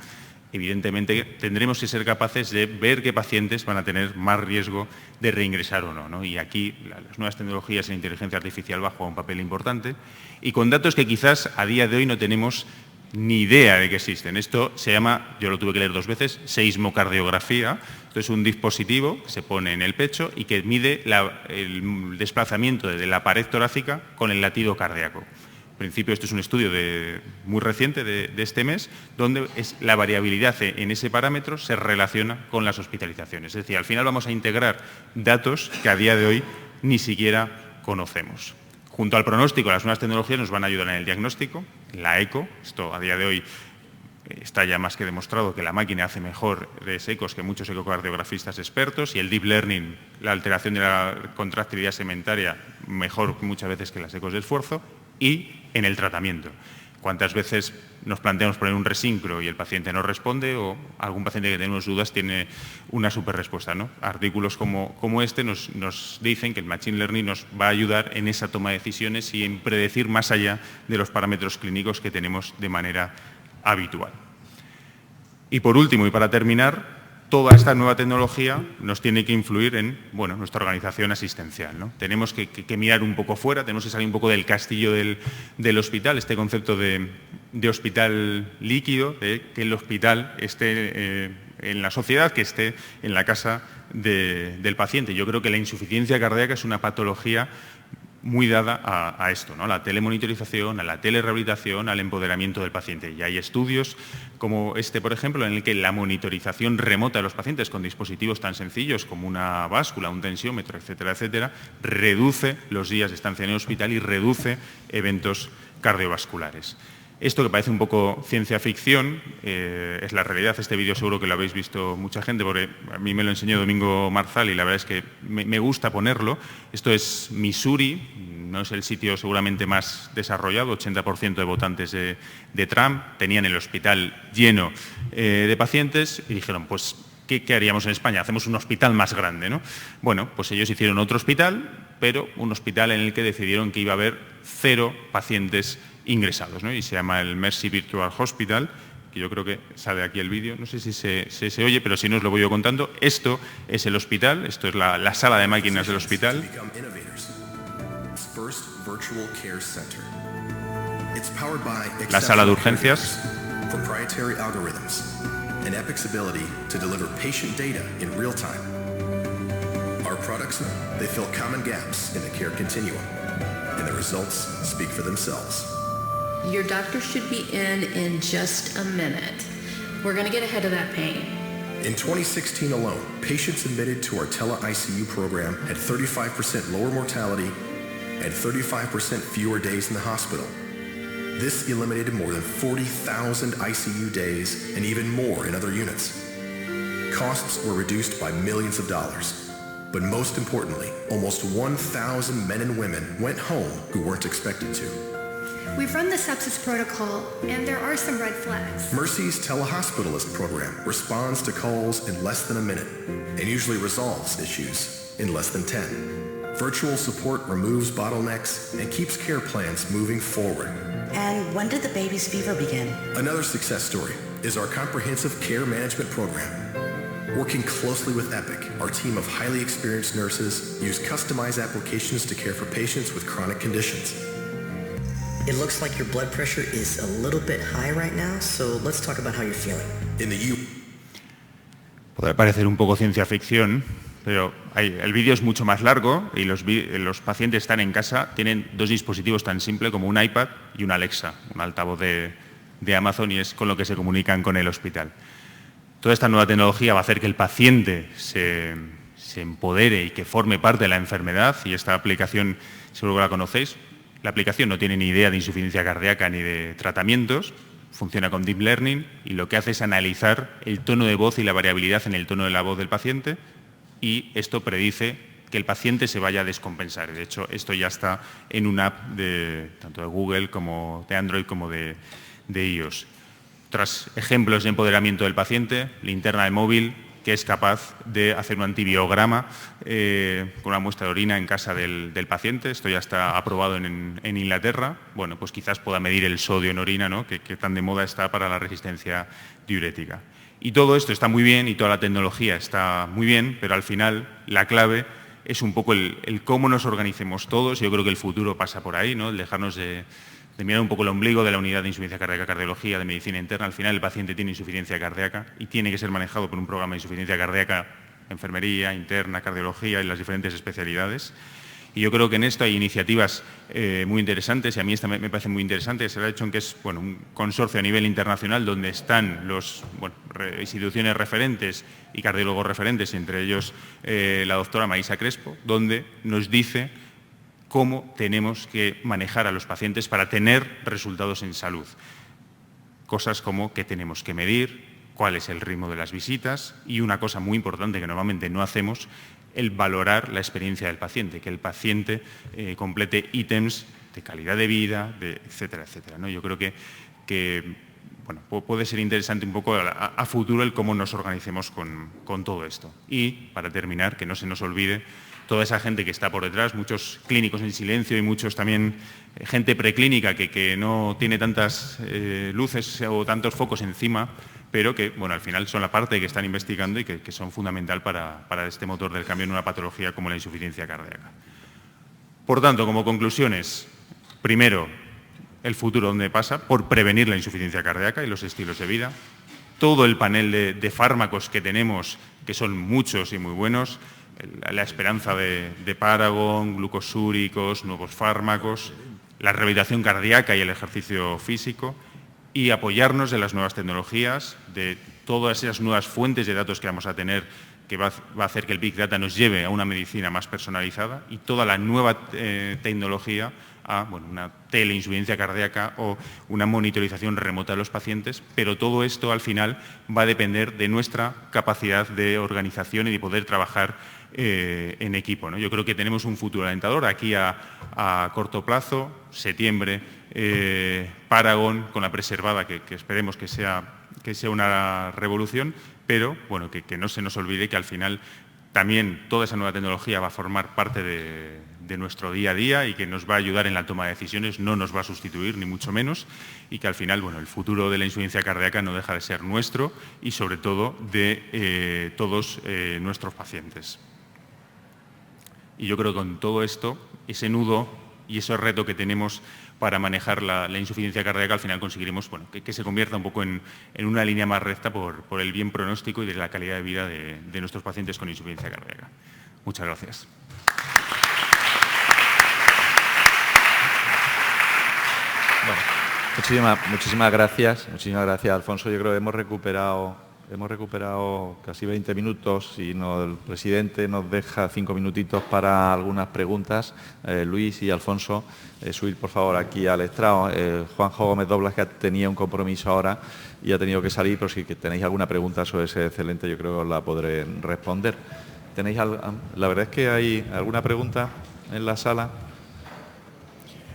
evidentemente tendremos que ser capaces de ver qué pacientes van a tener más riesgo de reingresar o no, ¿no? Y aquí las nuevas tecnologías en inteligencia artificial va a jugar un papel importante, y con datos que quizás a día de hoy no tenemos ni idea de que existen. Esto se llama, yo lo tuve que leer 2 veces, seismocardiografía. Esto es un dispositivo que se pone en el pecho y que mide el desplazamiento de la pared torácica con el latido cardíaco. En principio, esto es un estudio muy reciente de este mes, donde la variabilidad en ese parámetro se relaciona con las hospitalizaciones. Es decir, al final vamos a integrar datos que a día de hoy ni siquiera conocemos. Junto al pronóstico, las nuevas tecnologías nos van a ayudar en el diagnóstico, la eco, esto a día de hoy está ya más que demostrado que la máquina hace mejores ecos que muchos ecocardiografistas expertos, y el deep learning, la alteración de la contractilidad segmentaria, mejor muchas veces que las ecos de esfuerzo, y en el tratamiento. ¿Cuántas veces nos planteamos poner un resincro y el paciente no responde, o algún paciente que tenemos dudas tiene una super respuesta, ¿no? Artículos como este nos dicen que el Machine Learning nos va a ayudar en esa toma de decisiones y en predecir más allá de los parámetros clínicos que tenemos de manera habitual. Y por último, y para terminar, toda esta nueva tecnología nos tiene que influir en nuestra organización asistencial, ¿no? Tenemos que mirar un poco fuera, tenemos que salir un poco del castillo del hospital, este concepto de hospital líquido, que el hospital esté en la sociedad, que esté en la casa del paciente. Yo creo que la insuficiencia cardíaca es una patología muy dada a esto, ¿no? A la telemonitorización, a la telerehabilitación, al empoderamiento del paciente. Y hay estudios como este, por ejemplo, en el que la monitorización remota de los pacientes con dispositivos tan sencillos como una báscula, un tensiómetro, etcétera, etcétera, reduce los días de estancia en el hospital y reduce eventos cardiovasculares. Esto, que parece un poco ciencia ficción, es la realidad. Este vídeo seguro que lo habéis visto mucha gente, porque a mí me lo enseñó Domingo Marzal y la verdad es que me gusta ponerlo. Esto es Missouri, no es el sitio seguramente más desarrollado, 80% de votantes de Trump, tenían el hospital lleno de pacientes y dijeron, pues, ¿qué haríamos en España? Hacemos un hospital más grande, ¿no? Bueno, pues ellos hicieron otro hospital, pero un hospital en el que decidieron que iba a haber 0 pacientes ingresados, ¿no? Y se llama el Mercy Virtual Hospital, que yo creo que sale aquí el vídeo, no sé si se oye, pero si no os lo voy yo contando. Esto es el hospital, esto es la sala de máquinas del hospital. La sala de urgencias. And Epic's ability to deliver patient data in real time. Our products, they fill common gaps in the care continuum, and the results speak for themselves. Your doctor should be in just a minute. We're going to get ahead of that pain. In 2016 alone, patients admitted to our tele-ICU program had 35% lower mortality and 35% fewer days in the hospital. This eliminated more than 40,000 ICU days and even more in other units. Costs were reduced by millions of dollars. But most importantly, almost 1,000 men and women went home who weren't expected to. We've run the sepsis protocol, and there are some red flags. Mercy's telehospitalist program responds to calls in less than a minute and usually resolves issues in less than 10. Virtual support removes bottlenecks and keeps care plans moving forward. And when did the baby's fever begin? Another success story is our comprehensive care management program. Working closely with Epic, our team of highly experienced nurses use customized applications to care for patients with chronic conditions. It looks like your blood pressure is a little bit high right now, so let's talk about how you're feeling. Puede parecer un poco ciencia ficción, pero el vídeo es mucho más largo y los pacientes están en casa, tienen 2 dispositivos tan simples como un iPad y un Alexa, un altavoz de Amazon, y es con lo que se comunican con el hospital. Toda esta nueva tecnología va a hacer que el paciente se empodere y que forme parte de la enfermedad, y esta aplicación seguro que la conocéis. La aplicación no tiene ni idea de insuficiencia cardíaca ni de tratamientos, funciona con Deep Learning y lo que hace es analizar el tono de voz y la variabilidad en el tono de la voz del paciente, y esto predice que el paciente se vaya a descompensar. De hecho, esto ya está en una app tanto de Google como de Android como de iOS. Otros ejemplos de empoderamiento del paciente: linterna de móvil que es capaz de hacer un antibiograma con una muestra de orina en casa del paciente. Esto ya está aprobado en Inglaterra. Bueno, pues quizás pueda medir el sodio en orina, ¿no? que tan de moda está para la resistencia diurética. Y todo esto está muy bien y toda la tecnología está muy bien, pero al final la clave es un poco el cómo nos organicemos todos. Yo creo que el futuro pasa por ahí, ¿no? El dejarnos de mirar un poco el ombligo de la unidad de insuficiencia cardíaca, cardiología, de medicina interna. Al final el paciente tiene insuficiencia cardíaca y tiene que ser manejado por un programa de insuficiencia cardíaca, enfermería, interna, cardiología y las diferentes especialidades. Y yo creo que en esto hay iniciativas muy interesantes, y a mí esta me parece muy interesante. Se ha hecho que es un consorcio a nivel internacional donde están los instituciones referentes y cardiólogos referentes, entre ellos la doctora Maísa Crespo, donde nos dice cómo tenemos que manejar a los pacientes para tener resultados en salud. cosas como qué tenemos que medir, cuál es el ritmo de las visitas y una cosa muy importante que normalmente no hacemos, el valorar la experiencia del paciente, que el paciente complete ítems de calidad de vida, etcétera, etcétera, ¿no? Yo creo que bueno, puede ser interesante un poco a futuro el cómo nos organicemos con todo esto. Y, para terminar, que no se nos olvide toda esa gente que está por detrás, muchos clínicos en silencio y muchos también gente preclínica que no tiene tantas luces o tantos focos encima, pero que, bueno, al final son la parte que están investigando y que son fundamental para este motor del cambio en una patología como la insuficiencia cardíaca. Por tanto, como conclusiones, primero, el futuro dónde pasa por prevenir la insuficiencia cardíaca y los estilos de vida. Todo el panel de fármacos que tenemos, que son muchos y muy buenos, la esperanza de Paragon, glucosúricos, nuevos fármacos, la rehabilitación cardíaca y el ejercicio físico, y apoyarnos de las nuevas tecnologías, de todas esas nuevas fuentes de datos que vamos a tener, que va a hacer que el Big Data nos lleve a una medicina más personalizada, y toda la nueva tecnología a una teleinsuficiencia cardíaca o una monitorización remota de los pacientes, pero todo esto al final va a depender de nuestra capacidad de organización y de poder trabajar en equipo, ¿no? Yo creo que tenemos un futuro alentador aquí a corto plazo, septiembre, Paragon con la preservada, que esperemos que sea una revolución, pero bueno, que no se nos olvide que al final también toda esa nueva tecnología va a formar parte de nuestro día a día y que nos va a ayudar en la toma de decisiones, no nos va a sustituir ni mucho menos, y que al final, bueno, el futuro de la insuficiencia cardíaca no deja de ser nuestro y sobre todo de todos nuestros pacientes. Y yo creo que con todo esto, ese nudo y ese reto que tenemos para manejar la insuficiencia cardíaca, al final conseguiremos que se convierta un poco en una línea más recta por el bien pronóstico y de la calidad de vida de nuestros pacientes con insuficiencia cardíaca. Muchas gracias. Bueno, muchísimas gracias, Alfonso. Yo creo que hemos recuperado casi 20 minutos y el presidente nos deja 5 minutitos para algunas preguntas. Luis y Alfonso, subir por favor aquí al estrado. Juanjo Gómez Doblas, que tenía un compromiso ahora y ha tenido que salir, pero si tenéis alguna pregunta sobre ese excelente, yo creo que os la podré responder. La verdad es que hay alguna pregunta en la sala.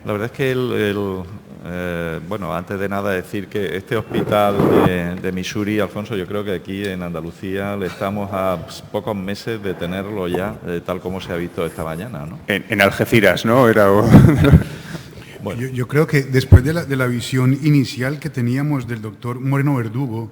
La verdad es que bueno, antes de nada decir que este hospital de Missouri, Alfonso, yo creo que aquí en Andalucía le estamos a pocos meses de tenerlo ya, tal como se ha visto esta mañana, ¿no? En Algeciras, ¿no? Bueno. Yo creo que después de la visión inicial que teníamos del doctor Moreno Verdugo,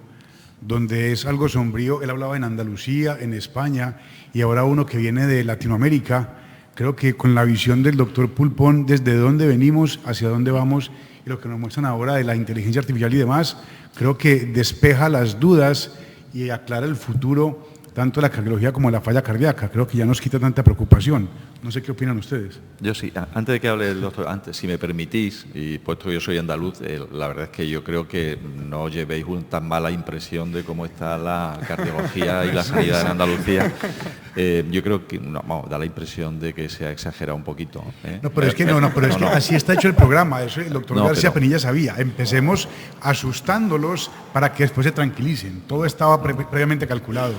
donde es algo sombrío, él hablaba en Andalucía, en España, y ahora uno que viene de Latinoamérica, creo que con la visión del doctor Pulpón, desde dónde venimos, hacia dónde vamos, y lo que nos muestran ahora de la inteligencia artificial y demás, creo que despeja las dudas y aclara el futuro tanto de la cardiología como de la falla cardíaca. Creo que ya nos quita tanta preocupación. No sé qué opinan ustedes. Yo sí. Antes de que hable el doctor, si me permitís, y puesto que yo soy andaluz, la verdad es que yo creo que no llevéis tan mala impresión de cómo está la cardiología y la sanidad en Andalucía. Yo creo que da la impresión de que se ha exagerado un poquito. No, pero es que que así está hecho el programa. Eso el doctor García Penilla sabía. Empecemos asustándolos para que después se tranquilicen. Todo estaba previamente calculado.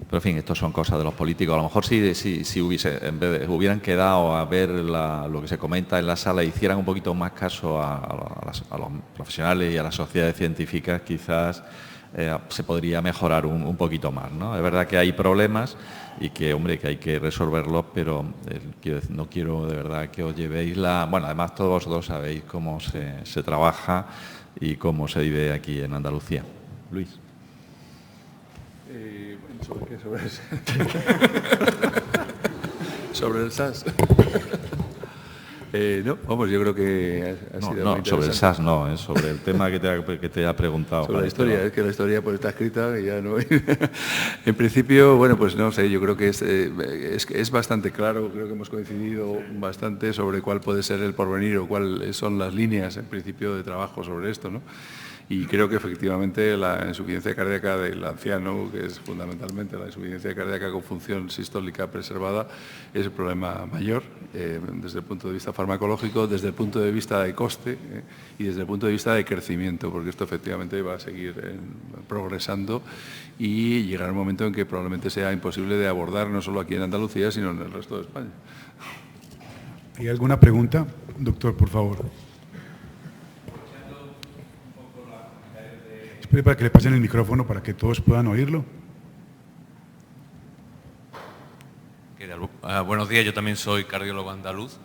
Pero en fin, esto son cosas de los políticos. A lo mejor si en vez de, hubieran quedado a ver lo que se comenta en la sala, hicieran un poquito más caso a los profesionales y a las sociedades científicas, quizás se podría mejorar un poquito más, ¿no? Es verdad que hay problemas y que, hombre, que hay que resolverlos, pero no quiero de verdad que os llevéis bueno, además todos vosotros sabéis cómo se trabaja y cómo se vive aquí en Andalucía. Luis. ¿Sobre qué? Sobre el SAS. No, vamos, yo creo que ha sido muy sobre el SAS no, sobre el tema que te ha preguntado. Sobre la historia, es que la historia pues está escrita y ya no. En principio, bueno, pues no sé, yo creo que es bastante claro, creo que hemos coincidido bastante sobre cuál puede ser el porvenir o cuáles son las líneas en principio de trabajo sobre esto, ¿no? Y creo que efectivamente la insuficiencia cardíaca del anciano, que es fundamentalmente la insuficiencia cardíaca con función sistólica preservada, es el problema mayor desde el punto de vista farmacológico, desde el punto de vista de coste y desde el punto de vista de crecimiento, porque esto efectivamente va a seguir progresando y llegará un momento en que probablemente sea imposible de abordar no solo aquí en Andalucía, sino en el resto de España. ¿Hay alguna pregunta? Doctor, por favor. Espere para que le pasen el micrófono para que todos puedan oírlo. Buenos días, yo también soy cardiólogo andaluz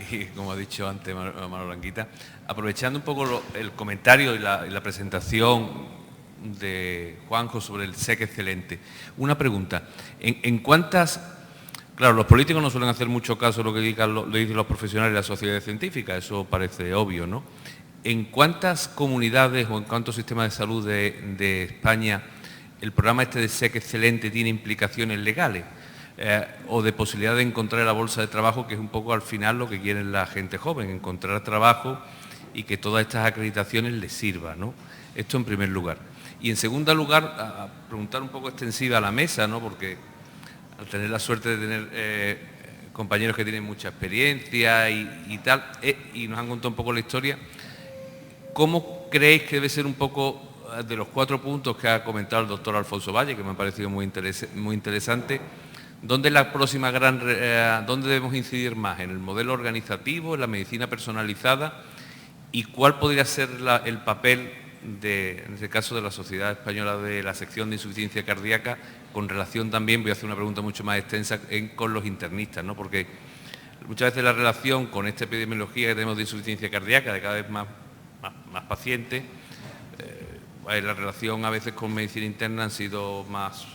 y como ha dicho antes Manuel Anguita, aprovechando un poco el comentario y la presentación de Juanjo sobre el SEC excelente, una pregunta, ¿en cuántas... Claro, los políticos no suelen hacer mucho caso de lo que dicen los profesionales de las sociedades científicas, eso parece obvio, ¿no? ¿En cuántas comunidades o en cuántos sistemas de salud de España el programa este de SEC excelente tiene implicaciones legales o de posibilidad de encontrar la bolsa de trabajo, que es un poco al final lo que quieren la gente joven, encontrar trabajo y que todas estas acreditaciones les sirvan, ¿no? Esto en primer lugar. Y en segundo lugar, a preguntar un poco extensiva a la mesa, ¿no? Porque al tener la suerte de tener compañeros que tienen mucha experiencia y tal, y nos han contado un poco la historia, ¿cómo creéis que debe ser un poco de los 4 puntos que ha comentado el doctor Alfonso Valle, que me ha parecido muy interesante, dónde la próxima dónde debemos incidir más? ¿En el modelo organizativo, en la medicina personalizada? ¿Y cuál podría ser el papel, en este caso, de la Sociedad Española de la sección de insuficiencia cardíaca, con relación también, voy a hacer una pregunta mucho más extensa, con los internistas, ¿no? Porque muchas veces la relación con esta epidemiología que tenemos de insuficiencia cardíaca, de cada vez más pacientes, la relación a veces con medicina interna han sido más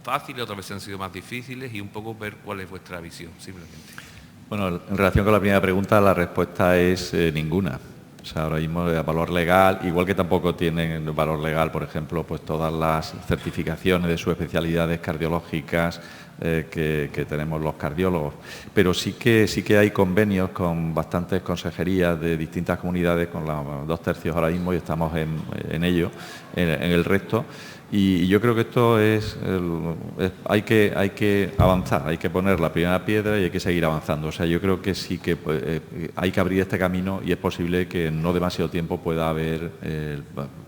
fáciles, otras veces han sido más difíciles, y un poco ver cuál es vuestra visión, simplemente. Bueno, en relación con la primera pregunta, la respuesta es ninguna. O sea, ahora mismo de valor legal, igual que tampoco tienen valor legal, por ejemplo, pues todas las certificaciones de sus especialidades cardiológicas que tenemos los cardiólogos. Pero sí que hay convenios con bastantes consejerías de distintas comunidades, con los 2/3 ahora mismo, y estamos en ello, en el resto. Y yo creo que esto hay que avanzar, hay que poner la primera piedra y hay que seguir avanzando. O sea, yo creo que sí que hay que abrir este camino y es posible que en no demasiado tiempo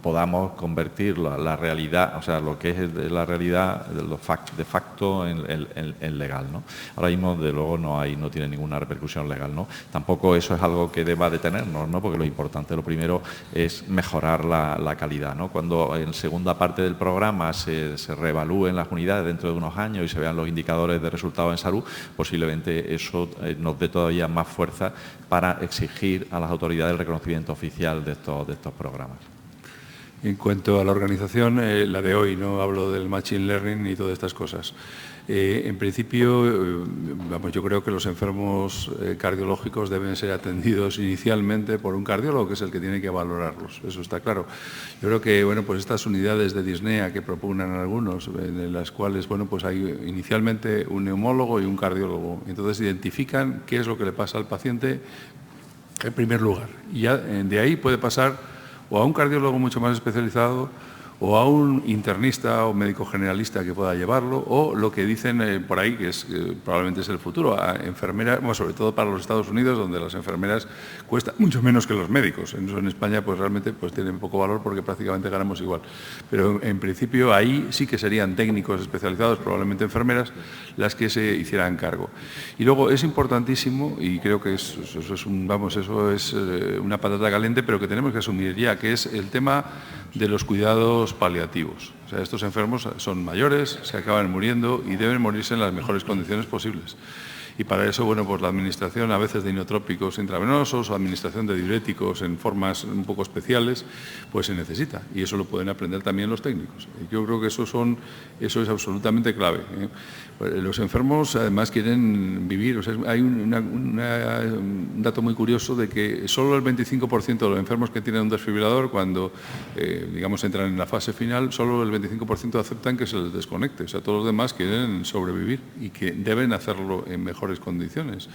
podamos convertir la realidad, o sea, lo que es la realidad de facto en legal, ¿no? Ahora mismo, de luego, no tiene ninguna repercusión legal, ¿no? Tampoco eso es algo que deba detenernos, ¿no? Porque lo importante, lo primero, es mejorar la calidad, ¿no? Cuando en segunda parte del programa se reevalúen las unidades dentro de unos años y se vean los indicadores de resultados en salud, posiblemente eso nos dé todavía más fuerza para exigir a las autoridades el reconocimiento oficial de estos programas. En cuanto a la organización, la de hoy, no hablo del machine learning ni todas estas cosas. En principio, yo creo que los enfermos cardiológicos deben ser atendidos inicialmente por un cardiólogo, que es el que tiene que valorarlos, eso está claro. Yo creo que pues estas unidades de disnea que propugnan algunos, en las cuales pues hay inicialmente un neumólogo y un cardiólogo, entonces identifican qué es lo que le pasa al paciente en primer lugar. Y ya de ahí puede pasar o a un cardiólogo mucho más especializado, o a un internista o médico generalista que pueda llevarlo, o lo que dicen por ahí, que probablemente es el futuro, a enfermeras, sobre todo para los Estados Unidos, donde las enfermeras cuestan mucho menos que los médicos. En España pues realmente tienen poco valor porque prácticamente ganamos igual. Pero en principio ahí sí que serían técnicos especializados, probablemente enfermeras, las que se hicieran cargo. Y luego es importantísimo, y creo que eso es una patata caliente, pero que tenemos que asumir ya, que es el tema de los cuidados paliativos. O sea, estos enfermos son mayores, se acaban muriendo y deben morirse en las mejores condiciones posibles. Y para eso, pues la administración a veces de inotrópicos intravenosos o administración de diuréticos en formas un poco especiales, pues se necesita. Y eso lo pueden aprender también los técnicos. Yo creo que eso es absolutamente clave. Los enfermos además quieren vivir. O sea, hay un dato muy curioso de que solo el 25% de los enfermos que tienen un desfibrilador, cuando entran en la fase final, solo el 25% aceptan que se les desconecte. O sea, todos los demás quieren sobrevivir y que deben hacerlo en mejores condiciones.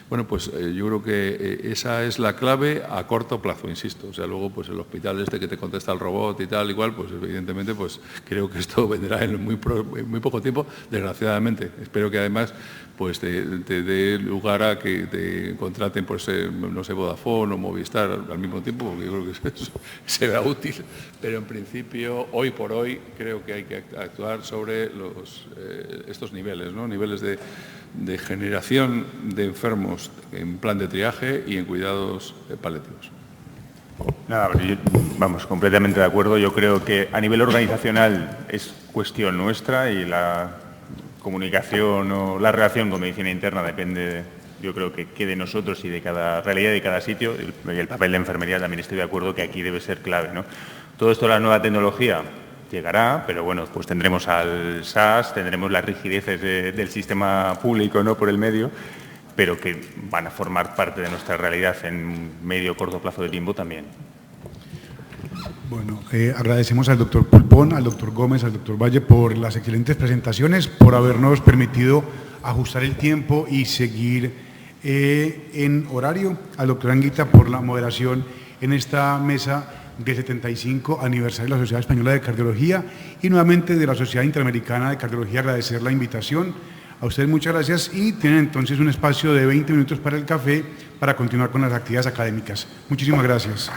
Bueno, pues yo creo que esa es la clave a corto plazo, insisto. O sea, luego pues el hospital que te contesta el robot y tal, igual, pues evidentemente pues creo que esto vendrá en muy poco tiempo, desgraciadamente. Espero que además pues te dé lugar a que te contraten, pues no sé, Vodafone o Movistar al mismo tiempo, porque yo creo que eso será útil. Pero en principio, hoy por hoy, creo que hay que actuar sobre estos niveles, ¿no? Niveles de generación de enfermos en plan de triaje y en cuidados paliativos. Nada, vamos, completamente de acuerdo. Yo creo que a nivel organizacional es cuestión nuestra y la comunicación o la relación con medicina interna depende, yo creo que de nosotros y de cada realidad de cada sitio. Y el papel de enfermería también estoy de acuerdo que aquí debe ser clave, ¿no? Todo esto de la nueva tecnología llegará, pero bueno, pues tendremos al SAS, tendremos las rigideces del sistema público, ¿no?, por el medio, pero que van a formar parte de nuestra realidad en medio o corto plazo de tiempo también. Bueno, agradecemos al doctor Pulpón, al doctor Gómez, al doctor Valle por las excelentes presentaciones, por habernos permitido ajustar el tiempo y seguir en horario, al doctor Anguita por la moderación en esta mesa del 75 aniversario de la Sociedad Española de Cardiología y nuevamente de la Sociedad Interamericana de Cardiología, agradecer la invitación. A ustedes muchas gracias y tienen entonces un espacio de 20 minutos para el café para continuar con las actividades académicas. Muchísimas gracias.